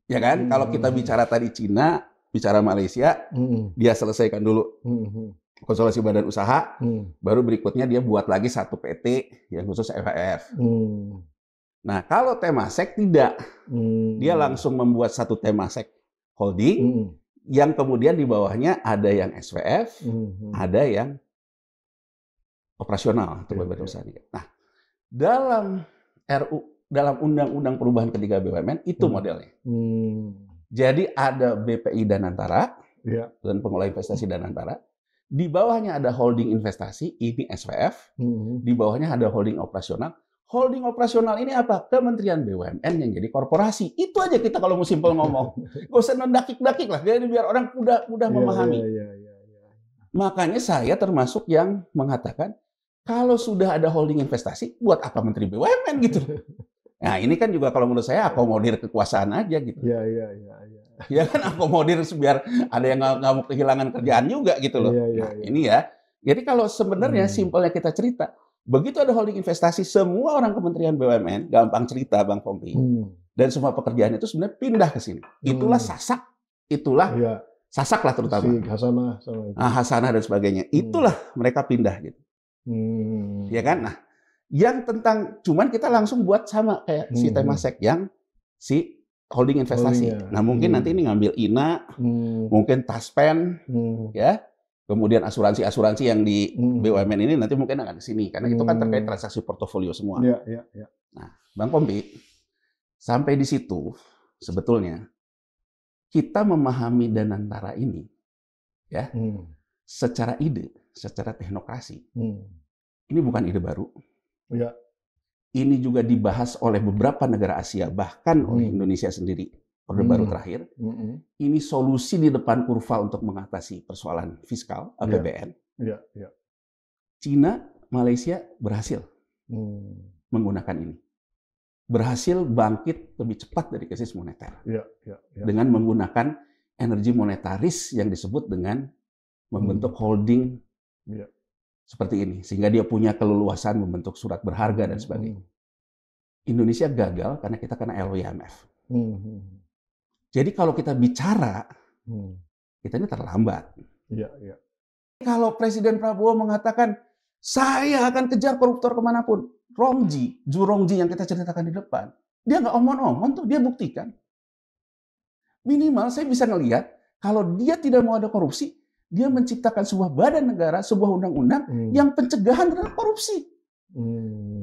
Ya kan? Kalau kita bicara tadi Cina, bicara Malaysia, dia selesaikan dulu konsolidasi badan usaha, baru berikutnya dia buat lagi 1 PT yang khusus SPF. Nah, kalau Temasek tidak. Dia langsung membuat 1 Temasek Holding, yang kemudian di bawahnya ada yang SPF, ada yang operasional untuk badan usaha. Nah, dalam Undang-Undang Perubahan Ketiga BUMN, itu modelnya. Jadi ada BPI Danantara, dan pengelola investasi Danantara. Di bawahnya ada holding investasi, ini SPF. Di bawahnya ada holding operasional. Holding operasional ini apa? Kementerian BUMN yang jadi korporasi. Itu aja kita kalau mau simpel ngomong. Gak usah mendakik-dakik lah. Jadi biar orang mudah memahami. Makanya saya termasuk yang mengatakan, kalau sudah ada holding investasi, buat apa Menteri BUMN gitu. Nah ini kan juga kalau menurut saya akomodir kekuasaan aja gitu. Ya kan akomodir biar ada yang nggak mau kehilangan kerjaan juga gitu loh. Ini ya. Jadi kalau sebenarnya simpelnya kita cerita, begitu ada holding investasi, semua orang Kementerian BUMN, gampang cerita Bang Pompi, dan semua pekerjaan itu sebenarnya pindah ke sini. Itulah Sasak, Sasak lah terutama. Hasanah dan sebagainya. Itulah mereka pindah gitu. Ya kan? Nah, yang tentang, cuman kita langsung buat sama kayak si Temasek yang si holding investasi. Nah mungkin nanti ini ngambil INA, mungkin Taspen, ya. Kemudian asuransi-asuransi yang di BUMN ini nanti mungkin akan ke sini. Karena itu kan terkait transaksi portofolio semua. Nah, Bang Pompi, sampai di situ sebetulnya kita memahami Danantara ini ya secara ide, secara teknokrasi. Ini bukan ide baru. Ini juga dibahas oleh beberapa negara Asia, bahkan oleh Indonesia sendiri. Orde Baru terakhir, ini solusi di depan kurva untuk mengatasi persoalan fiskal APBN. Cina, Malaysia berhasil menggunakan ini. Berhasil bangkit lebih cepat dari krisis moneter. Dengan menggunakan energi monetaris yang disebut dengan membentuk holding seperti ini. Sehingga dia punya keleluasan membentuk surat berharga dan sebagainya. Indonesia gagal karena kita kena LWMF. Jadi kalau kita bicara, kita ini terlambat. Kalau Presiden Prabowo mengatakan, saya akan kejar koruptor kemanapun. Jurongji yang kita ceritakan di depan, dia nggak omong-omong tuh, dia buktikan. Minimal saya bisa ngelihat, kalau dia tidak mau ada korupsi, dia menciptakan sebuah badan negara, sebuah undang-undang yang pencegahan terhadap korupsi.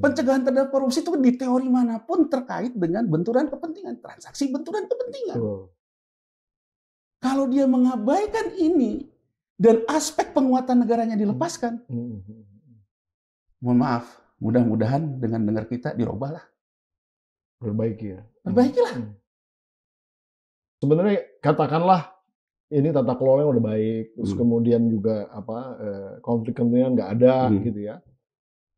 Pencegahan terhadap korupsi itu di teori manapun terkait dengan benturan kepentingan, transaksi benturan kepentingan. Kalau dia mengabaikan ini dan aspek penguatan negaranya dilepaskan, mohon maaf, mudah-mudahan dengan dengar kita dirubahlah. Perbaiki ya. Perbaikilah. Sebenarnya katakanlah ini tata kelolanya udah baik, terus kemudian juga konflik kepentingan nggak ada gitu ya.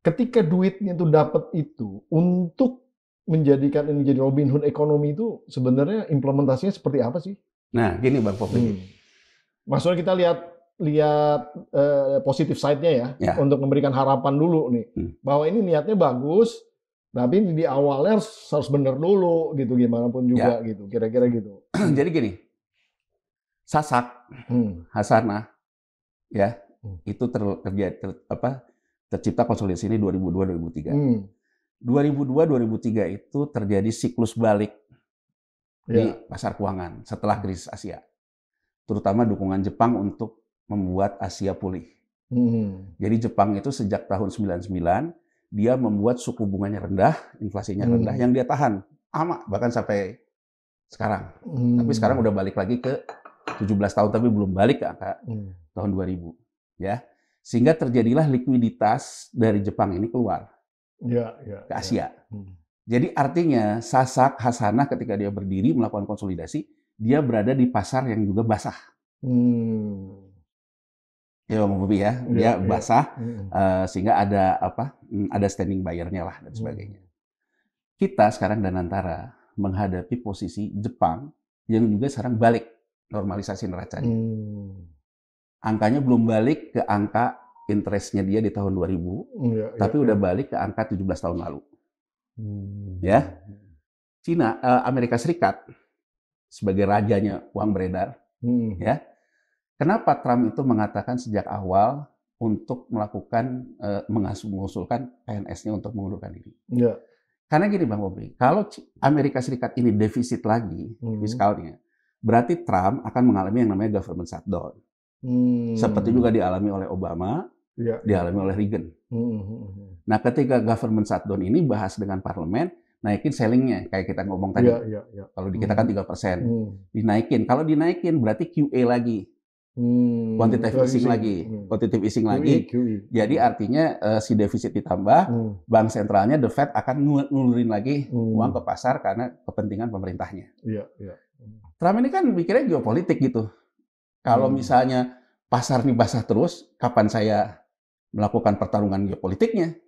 Ketika duitnya itu dapat itu untuk menjadikan ini jadi Robin Hood ekonomi itu sebenarnya implementasinya seperti apa sih? Nah, gini Bang Popi. Maksudnya kita lihat positif side-nya ya, untuk memberikan harapan dulu nih bahwa ini niatnya bagus, tapi di awalnya harus benar dulu gitu, gimana pun juga gitu, kira-kira gitu. Jadi gini, Sasak, Hasanah, ya itu tercipta konsolidasi ini 2002-2003. 2002-2003 itu terjadi siklus balik di pasar keuangan setelah krisis Asia, terutama dukungan Jepang untuk membuat Asia pulih. Jadi Jepang itu sejak tahun 99 dia membuat suku bunganya rendah, inflasinya rendah, yang dia tahan lama bahkan sampai sekarang. Tapi sekarang udah balik lagi ke 17 tahun, tapi belum balik ke angka tahun 2000, ya. Sehingga terjadilah likuiditas dari Jepang ini keluar ke Asia. Jadi artinya Sasak Hasanah ketika dia berdiri melakukan konsolidasi, dia berada di pasar yang juga basah. Ya Bang Bobi ya, dia basah sehingga ada standing buyer-nya lah dan sebagainya. Kita sekarang Danantara menghadapi posisi Jepang yang juga sekarang balik normalisasi neracanya. Angkanya belum balik ke angka interest-nya dia di tahun 2000, tapi udah balik ke angka 17 tahun lalu. Ya, Amerika Serikat sebagai rajanya uang beredar, ya. Kenapa Trump itu mengatakan sejak awal untuk melakukan mengusulkan PNS-nya untuk mengundurkan diri? Karena gini Bang Bobi, kalau Amerika Serikat ini defisit lagi fiskalnya, berarti Trump akan mengalami yang namanya government shutdown. Seperti juga dialami oleh Obama, dialami oleh Reagan. Nah, ketika government shutdown ini bahas dengan parlemen, naikin sellingnya, kayak kita ngomong tadi. Kalau di kita kan 3%. Dinaikin. Kalau dinaikin berarti QE lagi. Quantitative easing lagi. Jadi artinya si defisit ditambah, bank sentralnya, the Fed akan ngulurin lagi uang ke pasar karena kepentingan pemerintahnya. Trump ini kan mikirnya geopolitik gitu. Kalau misalnya pasar ini basah terus, kapan saya melakukan pertarungan geopolitiknya?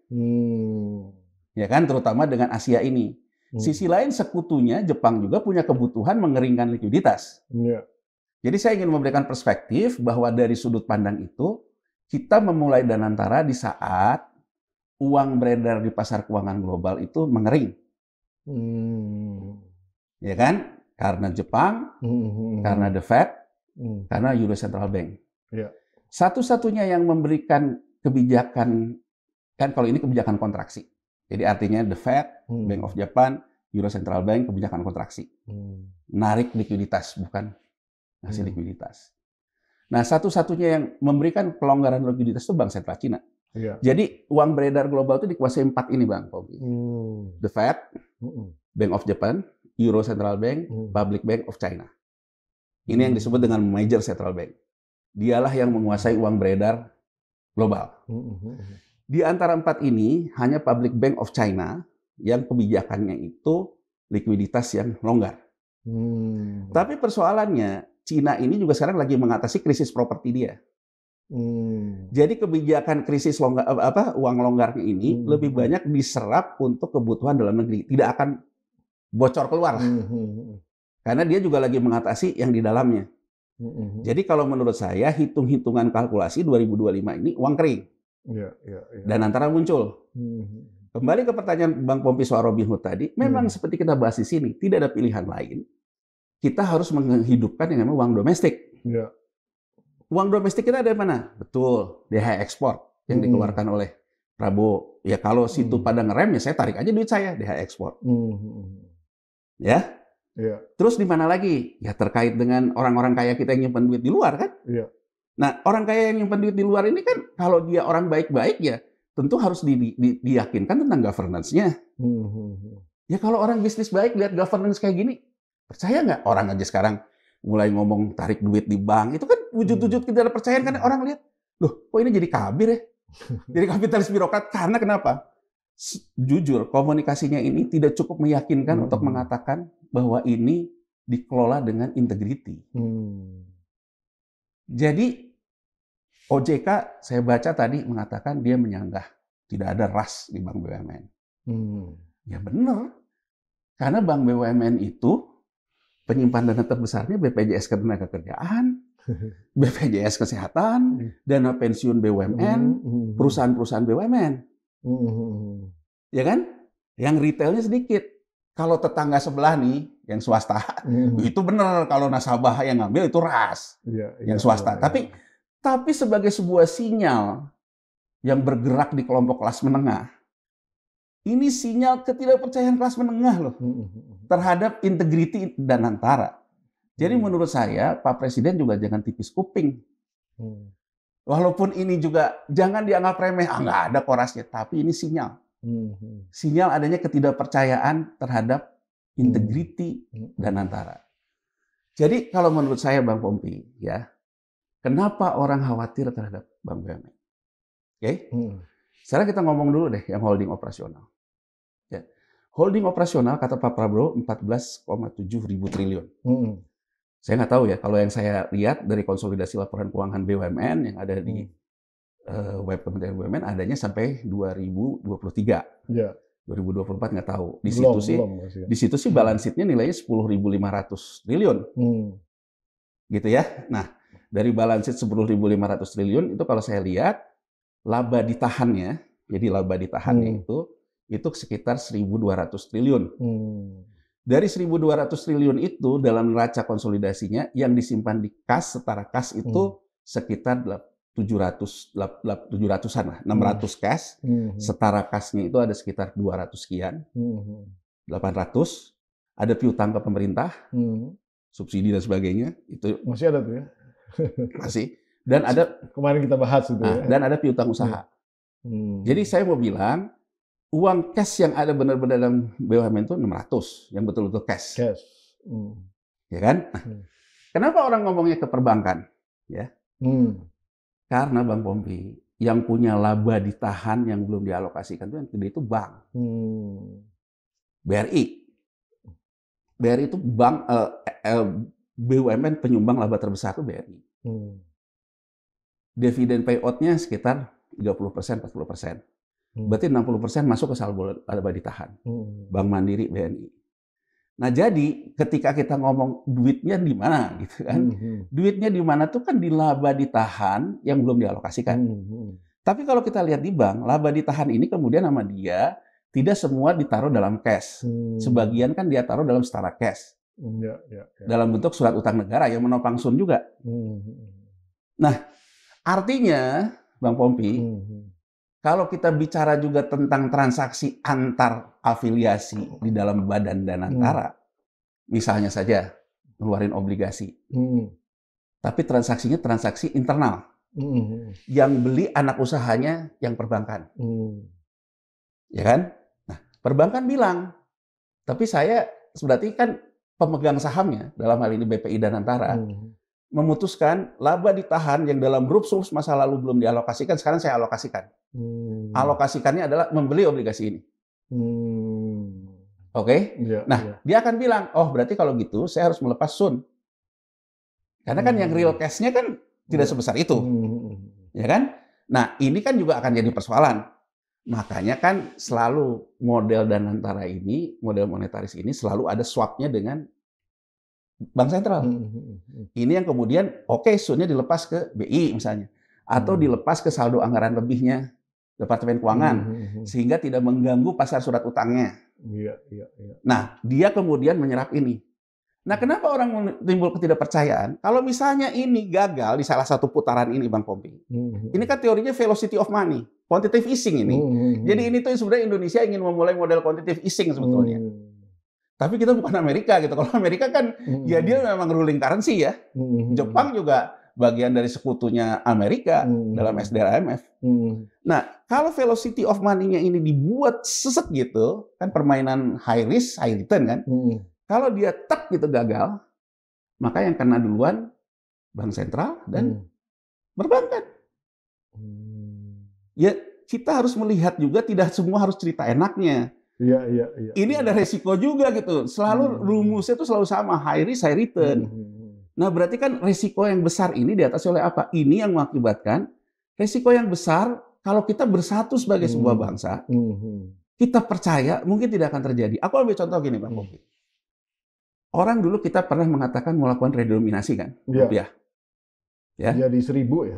Ya kan, terutama dengan Asia ini. Sisi lain sekutunya Jepang juga punya kebutuhan mengeringkan likuiditas. Jadi saya ingin memberikan perspektif bahwa dari sudut pandang itu, kita memulai Danantara di saat uang beredar di pasar keuangan global itu mengering. Ya kan? Karena Jepang, karena the Fed, karena Euro Central Bank. Satu-satunya yang memberikan kebijakan, kan kalau ini kebijakan kontraksi. Jadi artinya the Fed, Bank of Japan, Euro Central Bank, kebijakan kontraksi. Narik likuiditas, bukan ngasih likuiditas. Nah, satu-satunya yang memberikan pelonggaran likuiditas itu Bank Sentral Cina. Jadi uang beredar global itu dikuasai 4 ini, Bang. The Fed, Bank of Japan, Euro Central Bank, Public Bank of China. Ini yang disebut dengan Major Central Bank. Dialah yang menguasai uang beredar global. Di antara 4 ini, hanya Public Bank of China yang kebijakannya itu likuiditas yang longgar. Tapi persoalannya, Cina ini juga sekarang lagi mengatasi krisis properti dia. Jadi kebijakan krisis uang longgarnya ini lebih banyak diserap untuk kebutuhan dalam negeri, tidak akan bocor keluar. Karena dia juga lagi mengatasi yang di dalamnya. Jadi kalau menurut saya hitung-hitungan kalkulasi 2025 ini uang kering. Dan antara muncul. Kembali ke pertanyaan Bang Pompi soal Robin Hood tadi, memang seperti kita bahas di sini, tidak ada pilihan lain. Kita harus menghidupkan yang namanya uang domestik. Uang domestik kita dari mana? Betul, DH ekspor yang dikeluarkan oleh Prabowo. Ya kalau situ pada ngerem, ya saya tarik aja duit saya, DH ekspor. Ya. Terus di mana lagi? Ya terkait dengan orang-orang kaya kita yang nyimpen duit di luar kan? Nah, orang kaya yang nyimpen duit di luar ini kan kalau dia orang baik-baik ya tentu harus diyakinkan tentang governance-nya. Ya kalau orang bisnis baik lihat governance kayak gini, percaya nggak? Orang aja sekarang mulai ngomong tarik duit di bank, itu kan wujud-wujud ketidakpercayaan kan orang lihat, loh kok ini jadi kabir ya? Jadi kapitalis birokrat, karena kenapa? Jujur, komunikasinya ini tidak cukup meyakinkan untuk mengatakan bahwa ini dikelola dengan integriti. Jadi OJK saya baca tadi mengatakan dia menyanggah tidak ada ras di bank BUMN. Ya benar, karena bank BUMN itu penyimpan dana terbesarnya BPJS Ketenagakerjaan, BPJS Kesehatan, dana pensiun BUMN, perusahaan-perusahaan BUMN. Ya kan? Yang retailnya sedikit. Kalau tetangga sebelah nih, yang swasta, itu benar kalau nasabah yang ngambil itu ras, yang swasta. Tapi sebagai sebuah sinyal yang bergerak di kelompok kelas menengah, ini sinyal ketidakpercayaan kelas menengah loh terhadap integriti dan antara. Jadi menurut saya Pak Presiden juga jangan tipis kuping. Walaupun ini juga jangan dianggap remeh, nggak ada korasnya, tapi ini sinyal. Sinyal adanya ketidakpercayaan terhadap integriti dan antara. Jadi kalau menurut saya Bang Pompi, ya, kenapa orang khawatir terhadap Bank BUMN? Oke? Sekarang kita ngomong dulu deh yang holding operasional. Ya. Holding operasional kata Pak Prabowo 14,7 ribu triliun. Saya nggak tahu ya, kalau yang saya lihat dari konsolidasi laporan keuangan BUMN yang ada di web Kementerian BUMN adanya sampai 2023. Ya. 2024 nggak tahu. Di situ sih balance sheet-nya nilainya 10.500 triliun. Gitu ya. Nah, dari balance sheet 10.500 triliun itu kalau saya lihat laba ditahannya, jadi laba ditahannya itu sekitar 1.200 triliun. Dari 1.200 triliun itu dalam neraca konsolidasinya yang disimpan di kas, setara kas itu sekitar 700-an lah, 600 cash, setara kasnya itu ada sekitar 200 sekian, 800, ada piutang ke pemerintah, subsidi dan sebagainya, itu masih ada tuh ya? Masih. Dan ada kemarin kita bahas itu ya. Dan ada piutang usaha. Jadi saya mau bilang uang cash yang ada benar-benar dalam BUMN itu 600, yang betul-betul cash. Ya kan? Kenapa orang ngomongnya ke perbankan? Ya. Karena Bang Pompi, yang punya laba ditahan yang belum dialokasikan itu yang gede itu bank. BRI. BRI itu bank BUMN penyumbang laba terbesar itu BRI. Dividen payout-nya sekitar 30%, 40%. Berarti 60% masuk ke saldo laba ditahan. Bank Mandiri, BNI. Nah, jadi ketika kita ngomong duitnya di mana gitu kan. Duitnya di mana tuh kan di laba ditahan yang belum dialokasikan. Tapi kalau kita lihat di bank, laba ditahan ini kemudian sama dia tidak semua ditaruh dalam cash. Sebagian kan dia taruh dalam setara cash. Dalam bentuk surat utang negara yang menopang Sun juga. Nah, artinya Bang Pompi, kalau kita bicara juga tentang transaksi antar afiliasi di dalam badan dan antara, misalnya saja ngeluarin obligasi, tapi transaksinya transaksi internal, yang beli anak usahanya yang perbankan, ya kan? Nah, perbankan bilang, tapi saya berarti kan pemegang sahamnya dalam hal ini BPI dan Antara memutuskan laba ditahan yang dalam rules masa lalu belum dialokasikan, sekarang saya alokasikan. Alokasikannya adalah membeli obligasi ini. Oke? Dia akan bilang, oh berarti kalau gitu saya harus melepas Sun. Karena kan yang real cash-nya kan tidak sebesar itu. Ya kan? Nah, ini kan juga akan jadi persoalan. Makanya kan selalu model dan antara ini, model monetaris ini selalu ada swap-nya dengan Bank Sentral. Ini yang kemudian Sun-nya dilepas ke BI misalnya. Atau dilepas ke saldo anggaran lebihnya Departemen Keuangan. Sehingga tidak mengganggu pasar surat utangnya. Nah, dia kemudian menyerap ini. Nah, kenapa orang timbul ketidakpercayaan? Kalau misalnya ini gagal di salah satu putaran ini, Bang Pompi. Ini kan teorinya velocity of money. Quantitative easing ini. Jadi ini tuh sebenarnya Indonesia ingin memulai model quantitative easing sebetulnya. Tapi kita bukan Amerika gitu. Kalau Amerika kan ya dia memang ruling currency ya. Jepang juga bagian dari sekutunya Amerika dalam SDRMF. Nah, kalau velocity of money-nya ini dibuat seset gitu, kan permainan high risk, high return kan. Kalau dia gitu gagal, maka yang kena duluan bank sentral dan perbankan. Ya, kita harus melihat juga tidak semua harus cerita enaknya. Iya. Ini ada resiko juga gitu. Selalu rumusnya itu selalu sama, high risk, high return. Nah, berarti kan resiko yang besar ini diatasi oleh apa? Ini yang mengakibatkan resiko yang besar kalau kita bersatu sebagai sebuah bangsa, kita percaya mungkin tidak akan terjadi. Aku ambil contoh gini, Pak Popi. Orang dulu kita pernah mengatakan melakukan redenominasi kan, rupiah. Ya. Jadi 1000 ya,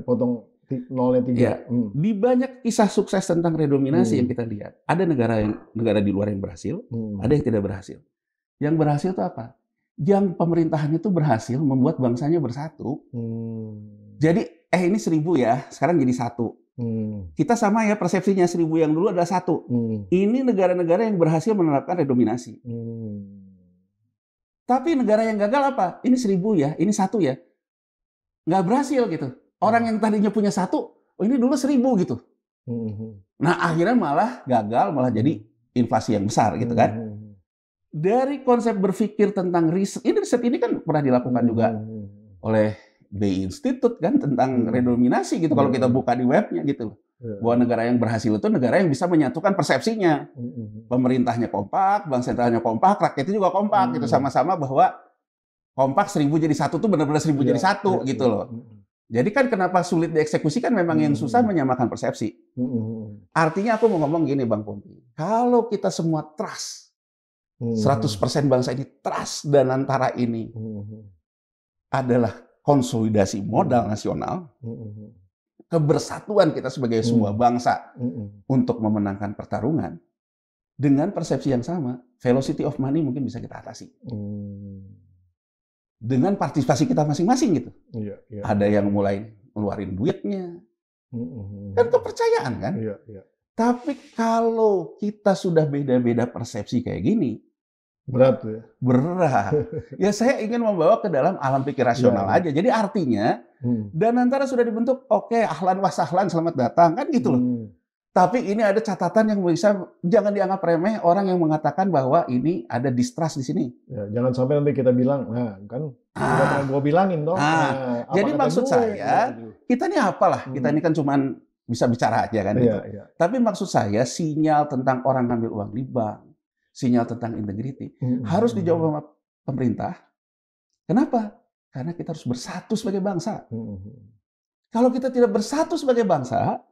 potong 0,3. Ya. Di banyak kisah sukses tentang redenominasi yang kita lihat, ada negara di luar yang berhasil, ada yang tidak berhasil. Yang berhasil itu apa? Yang pemerintahannya itu berhasil membuat bangsanya bersatu. Jadi, ini 1000 ya, sekarang jadi 1. Kita sama ya persepsinya, 1000 yang dulu adalah 1. Ini negara-negara yang berhasil menerapkan redenominasi. Tapi negara yang gagal apa? Ini 1000 ya, ini 1 ya. Nggak berhasil gitu. Orang yang tadinya punya 1, ini dulu 1000 gitu. Nah, akhirnya malah gagal, malah jadi inflasi yang besar gitu kan. Dari konsep berpikir tentang riset ini kan pernah dilakukan juga oleh BI Institute kan tentang redenominasi gitu. Kalau kita buka di webnya gitu loh. Bahwa negara yang berhasil itu negara yang bisa menyatukan persepsinya. Pemerintahnya kompak, bank sentralnya kompak, rakyatnya juga kompak gitu, sama-sama bahwa kompak 1000 jadi 1 tuh benar-benar 1000 jadi 1 gitu loh. Jadi kan kenapa sulit dieksekusi kan memang yang susah menyamakan persepsi. Artinya aku mau ngomong gini Bang Pompi. Kalau kita semua trust, 100% bangsa ini trust dan antara ini adalah konsolidasi modal nasional, kebersatuan kita sebagai sebuah bangsa untuk memenangkan pertarungan, dengan persepsi yang sama, velocity of money mungkin bisa kita atasi. Dengan partisipasi kita masing-masing gitu. Ada yang mulai ngeluarin duitnya. Kan kepercayaan kan? Tapi kalau kita sudah beda-beda persepsi kayak gini, berat ya? Berat. Ya saya ingin membawa ke dalam alam pikir rasional aja. Jadi artinya, Danantara sudah dibentuk, oke, ahlan wa sahlan, selamat datang, kan gitu loh. Tapi ini ada catatan yang bisa, jangan dianggap remeh orang yang mengatakan bahwa ini ada distrust di sini. Ya, jangan sampai nanti kita bilang, nah kan udah pernah gue bilangin dong. Jadi maksud saya, kita ini apalah, kita ini kan cuman bisa bicara aja kan gitu. Tapi maksud saya, sinyal tentang orang ngambil uang di bank, sinyal tentang integriti, harus dijawab sama pemerintah. Kenapa? Karena kita harus bersatu sebagai bangsa. Kalau kita tidak bersatu sebagai bangsa,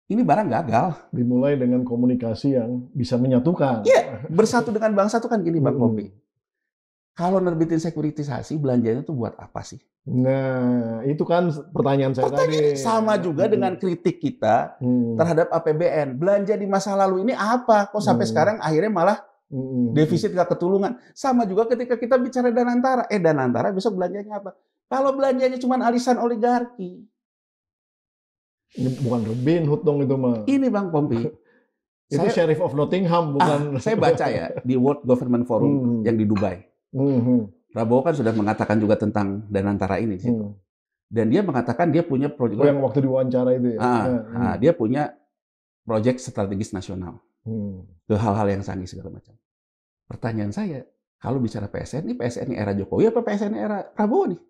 ini barang gagal. Dimulai dengan komunikasi yang bisa menyatukan. Iya, bersatu dengan bangsa itu kan gini Bang Popi. Kalau nerbitin sekuritisasi, belanjanya itu buat apa sih? Nah, itu kan pertanyaan saya tadi. Sama juga dengan kritik kita terhadap APBN. Belanja di masa lalu ini apa? Kok sampai sekarang akhirnya malah defisit gak ketulungan. Sama juga ketika kita bicara Danantara. Danantara besok belanjanya apa? Kalau belanjanya cuma arisan oligarki. Ini bukan Robin Hood dong itu mah. Ini Bang Pompi. Itu Sheriff of Nottingham bukan. Saya baca ya di World Government Forum yang di Dubai. Prabowo kan sudah mengatakan juga tentang Danantara ini di situ. Dan dia mengatakan dia punya proyek. Yang waktu diwawancara itu ya. Dia punya proyek strategis nasional. Ke hal-hal yang canggih segala macam. Pertanyaan saya, kalau bicara PSN, ini PSN era Jokowi apa PSN era Prabowo nih?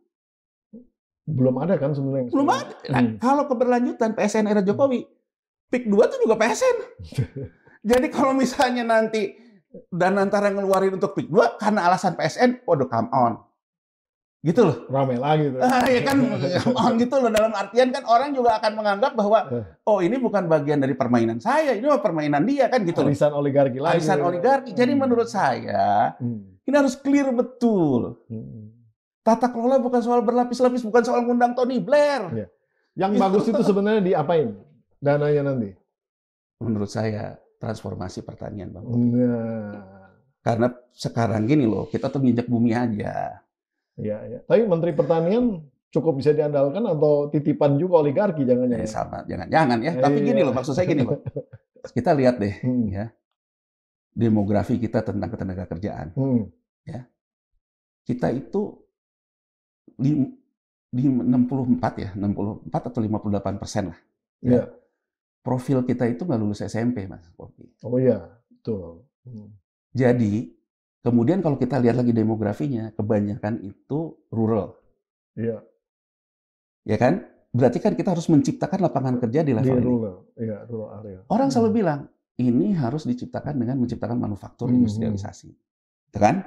Belum ada kan sebenarnya. Belum ada. Nah, kalau keberlanjutan PSN era Jokowi, PIK 2 itu juga PSN. Jadi kalau misalnya nanti Danantara ngeluarin untuk PIK 2 karena alasan PSN, waduh come on. Gitu loh. Rame lagi tuh. Ya kan, come on gitu loh. Dalam artian kan orang juga akan menganggap bahwa, oh ini bukan bagian dari permainan saya, ini mah permainan dia kan gitu loh. Arisan oligarki lagi. Arisan oligarki. Jadi menurut saya, ini harus clear betul. Tata kelola bukan soal berlapis-lapis, bukan soal ngundang Tony Blair. Yang bagus itu sebenarnya diapain dananya nanti? Menurut saya transformasi pertanian, Bang. Karena sekarang gini loh, kita tuh nginjek bumi aja. Iya. Tapi Menteri Pertanian cukup bisa diandalkan atau titipan juga oligarki jangan-jangan? Sama, jangan ya. Tapi gini loh, maksud saya gini Bang. Kita lihat deh, ya demografi kita tentang ketenaga kerjaan. Ya, kita itu di 64 ya, 64 atau 58% lah. Iya. Profil kita itu nggak lulus SMP, Mas Popi. Oh iya, betul. Jadi, kemudian kalau kita lihat lagi demografinya, kebanyakan itu rural. Iya. Ya kan? Berarti kan kita harus menciptakan lapangan kerja di level ini. Rural, iya, rural area. Orang selalu bilang, ini harus diciptakan dengan menciptakan manufaktur industrialisasi. Gitu kan?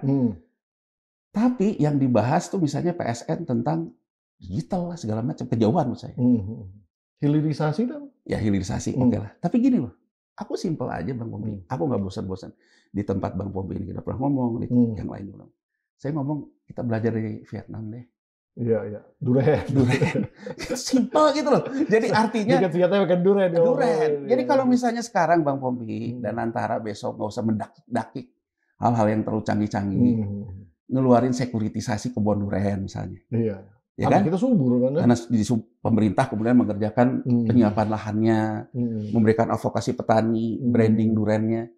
Tapi yang dibahas tuh misalnya PSN tentang digital lah, segala macam, kejauhan menurut saya. Hilirisasi kan? Ya hilirisasi, oke lah. Tapi gini loh, aku simpel aja Bang Pompi. Aku nggak bosan-bosan. Di tempat Bang Pompi ini kita pernah ngomong, di yang lain juga. Saya ngomong, kita belajar dari Vietnam deh. Iya, iya. Duren. Simpel gitu loh. Jadi artinya Vietnam makan duren. Duren. Jadi kalau misalnya sekarang Bang Pompi dan Antara besok nggak usah mendakik hal-hal yang terlalu canggih-canggih, ngeluarin sekuritisasi kebun duren misalnya. Iya. Ya kan? Kita subur kan? Karena pemerintah kemudian mengerjakan penyiapan lahannya, memberikan advokasi petani, branding durennya.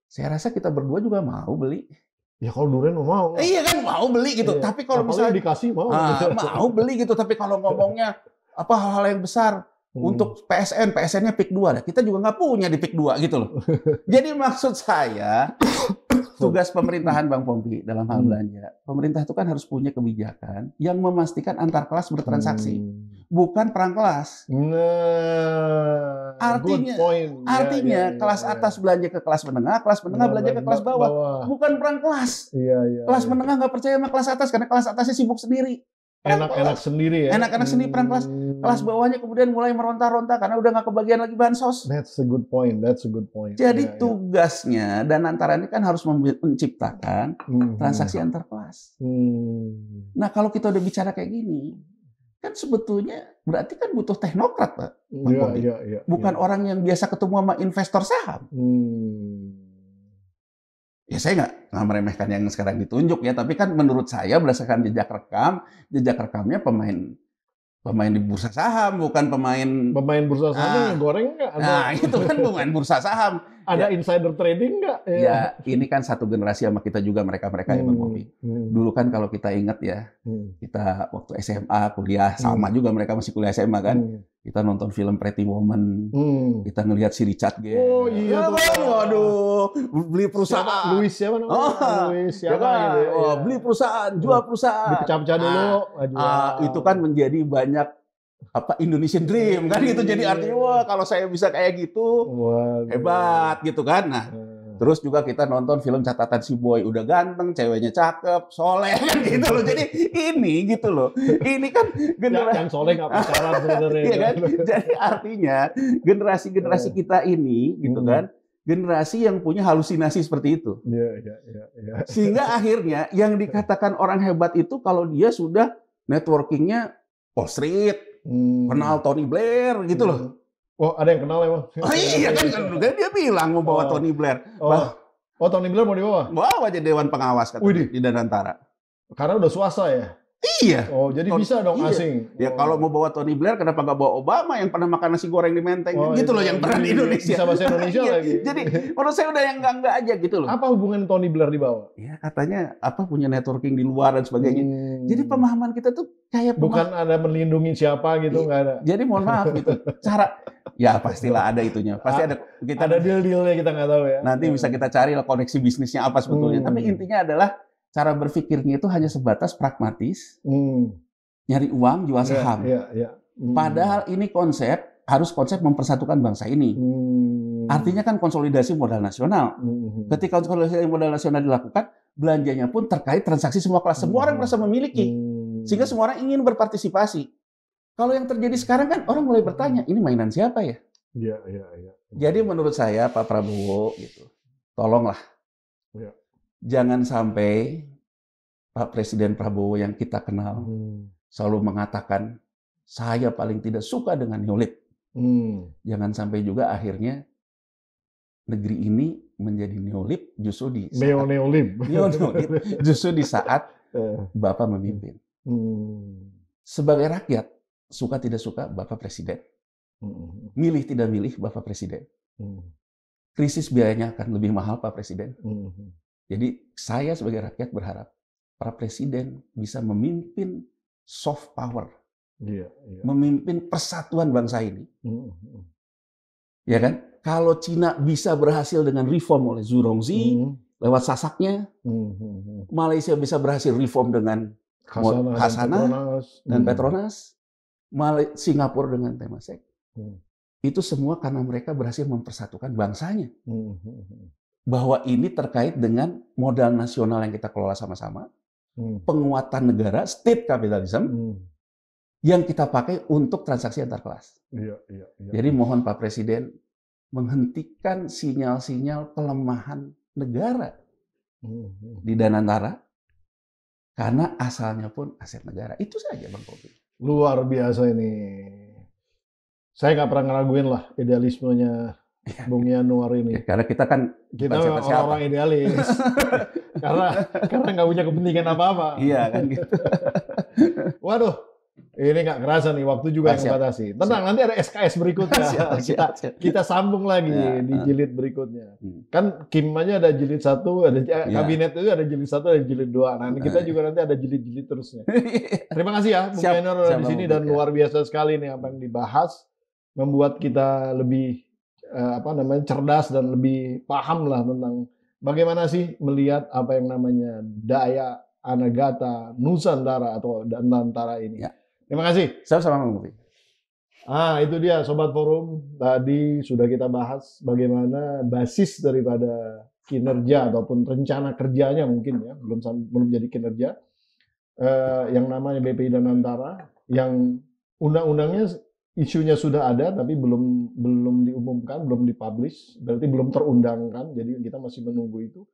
Saya rasa kita berdua juga mau beli. Ya kalau duren mau. Iya kan mau beli gitu. Iya. Tapi kalau apalagi misalnya dikasih mau. Mau beli gitu. Tapi kalau ngomongnya apa hal-hal yang besar untuk PSN-nya PIK 2 lah. Kita juga nggak punya di PIK 2 gitu loh. Jadi maksud saya tugas pemerintahan Bang Pompi dalam hal belanja, pemerintah itu kan harus punya kebijakan yang memastikan antar kelas bertransaksi, bukan perang kelas. Nah, artinya kelas atas belanja ke kelas menengah belanja ke kelas bawah, bukan perang kelas. Kelas menengah nggak percaya sama kelas atas karena kelas atasnya sibuk sendiri. Enak-enak sendiri ya. Enak-enak sendiri perang kelas. Kelas bawahnya kemudian mulai meronta-ronta karena udah nggak kebagian lagi bansos. That's a good point. Jadi tugasnya dan antara ini kan harus menciptakan transaksi antar kelas. Nah kalau kita udah bicara kayak gini, kan sebetulnya berarti kan butuh teknokrat, Pak. Bukan orang yang biasa ketemu sama investor saham. Ya saya nggak meremehkan yang sekarang ditunjuk ya, tapi kan menurut saya berdasarkan jejak rekamnya pemain di bursa saham, bukan pemain bursa saham yang goreng nggak? Nah itu kan pemain bursa saham. Ada insider trading nggak? Ya ini kan satu generasi sama kita juga mereka ya Bang Pompi. Dulu kan kalau kita ingat ya, kita waktu SMA kuliah sama juga mereka masih kuliah SMA kan. Kita nonton film Pretty Woman, kita ngelihat si Richard Gere. Oh iya tuh. Waduh, beli perusahaan. Louis siapa namanya? Louis siapa ya, gitu ya. beli perusahaan, jual perusahaan. Dipecah-pecah dulu. Itu kan menjadi banyak Indonesian Dream kan gitu. Jadi artinya wah kalau saya bisa kayak gitu hebat gitu kan. Nah, terus juga kita nonton film Catatan Si Boy, udah ganteng, ceweknya cakep, soleh kan gitu loh. Jadi ini gitu loh. Ini kan generasi yang soleh nggak pacaran sebenarnya. Iya kan? Jadi artinya generasi kita ini gitu kan. Generasi yang punya halusinasi seperti itu. Iya. Sehingga akhirnya yang dikatakan orang hebat itu kalau dia sudah networkingnya Wall Street, kenal Tony Blair gitu loh. Oh, ada yang kenal emang? Oh iya kan dia bilang mau bawa Tony Blair. Tony Blair mau dibawa? Bawa aja Dewan Pengawas katanya di Danantara. Karena udah swasta ya? Iya. Oh, jadi bisa dong asing. Ya kalau mau bawa Tony Blair, kenapa nggak bawa Obama yang pernah makan nasi goreng di Menteng? Gitu loh yang pernah di Indonesia. Bisa bahasa Indonesia lagi. Jadi menurut saya udah yang enggak aja gitu loh. Apa hubungan Tony Blair dibawa? Ya katanya punya networking di luar dan sebagainya. Jadi pemahaman kita tuh kayak bukan ada melindungi siapa gitu, nggak ada. Jadi mohon maaf gitu. Ya pastilah ada itunya. Pasti ada ada deal-dealnya kita nggak tahu ya. Nanti bisa kita cari lah koneksi bisnisnya apa sebetulnya. Tapi intinya adalah cara berpikirnya itu hanya sebatas pragmatis, nyari uang, jual saham. Padahal ini harus konsep mempersatukan bangsa ini. Artinya kan konsolidasi modal nasional. Ketika konsolidasi modal nasional dilakukan, belanjanya pun terkait transaksi semua kelas. Semua orang merasa memiliki. Sehingga semua orang ingin berpartisipasi. Kalau yang terjadi sekarang kan orang mulai bertanya, ini mainan siapa ya? Jadi menurut saya Pak Prabowo gitu, tolonglah. Jangan sampai Pak Presiden Prabowo yang kita kenal selalu mengatakan saya paling tidak suka dengan neolib. Jangan sampai juga akhirnya negeri ini menjadi neolib justru di saat Bapak memimpin. Sebagai rakyat suka tidak suka Bapak Presiden, milih tidak milih Bapak Presiden. Krisis biayanya akan lebih mahal Pak Presiden. Jadi saya sebagai rakyat berharap para presiden bisa memimpin soft power memimpin persatuan bangsa ini. Ya kan? Kalau Cina bisa berhasil dengan reform oleh Zhu Rongzi lewat Sasaknya, Malaysia bisa berhasil reform dengan Hasanah dan Petronas, Singapura dengan Temasek. Itu semua karena mereka berhasil mempersatukan bangsanya. Bahwa ini terkait dengan modal nasional yang kita kelola sama-sama, penguatan negara, state capitalism, yang kita pakai untuk transaksi antar kelas. Jadi mohon Pak Presiden menghentikan sinyal-sinyal pelemahan negara di Danantara, karena asalnya pun aset negara. Itu saja Bang Kopi. Luar biasa ini. Saya nggak pernah ngeraguin lah idealismenya Bung Yanuar ini. Karena kita kan orang-orang idealis. karena nggak punya kepentingan apa-apa. Iya kan gitu. Waduh, ini nggak kerasa nih, waktu juga yang membatasi. Tenang, nanti ada SKS berikutnya. Kita sambung lagi di jilid berikutnya. Kan Kim aja ada jilid 1, ada kabinet itu ada jilid 1, ada jilid 2. Nah, kita juga nanti ada jilid-jilid terusnya. Terima kasih ya Bung Yanuar di sini, dan luar biasa sekali nih apa yang dibahas, membuat kita lebih cerdas dan lebih paham lah tentang bagaimana sih melihat apa yang namanya daya Anagata Nusantara atau Danantara ini. Terima kasih. Sama-sama Bang Kopi. Itu dia Sobat Forum. Tadi sudah kita bahas bagaimana basis daripada kinerja ataupun rencana kerjanya mungkin ya, belum jadi kinerja, yang namanya BPI Danantara, yang undang-undangnya isunya sudah ada tapi belum diumumkan, belum dipublish, berarti belum terundangkan. Jadi kita masih menunggu itu.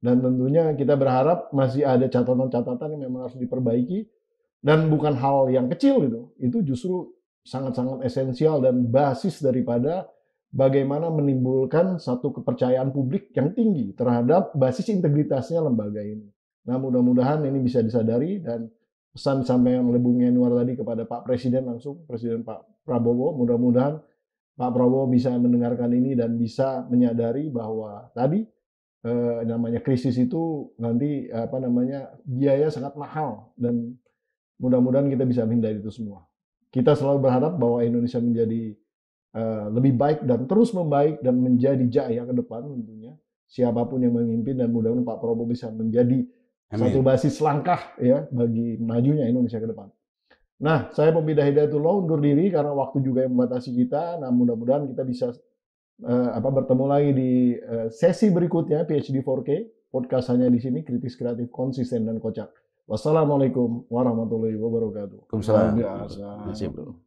Dan tentunya kita berharap masih ada catatan-catatan yang memang harus diperbaiki, dan bukan hal yang kecil gitu. Itu justru sangat-sangat esensial dan basis daripada bagaimana menimbulkan satu kepercayaan publik yang tinggi terhadap basis integritasnya lembaga ini. Nah, mudah-mudahan ini bisa disadari, dan pesan disampaikan oleh Bung Yanuar tadi kepada Pak Presiden langsung, Presiden Pak Prabowo, mudah-mudahan Pak Prabowo bisa mendengarkan ini dan bisa menyadari bahwa tadi namanya krisis itu nanti biaya sangat mahal, dan mudah-mudahan kita bisa menghindari itu semua. Kita selalu berharap bahwa Indonesia menjadi lebih baik dan terus membaik dan menjadi jaya ke depan tentunya, siapapun yang memimpin, dan mudah-mudahan Pak Prabowo bisa menjadi satu basis langkah ya bagi majunya Indonesia ke depan. Nah, saya Pembida Hidayatullah undur diri karena waktu juga yang membatasi kita. Nah, mudah-mudahan kita bisa bertemu lagi di sesi berikutnya PhD 4K. Podcast hanya di sini, kritis, kreatif, konsisten, dan kocak. Wassalamualaikum warahmatullahi wabarakatuh. Waalaikumsalam. Terima kasih, Bro.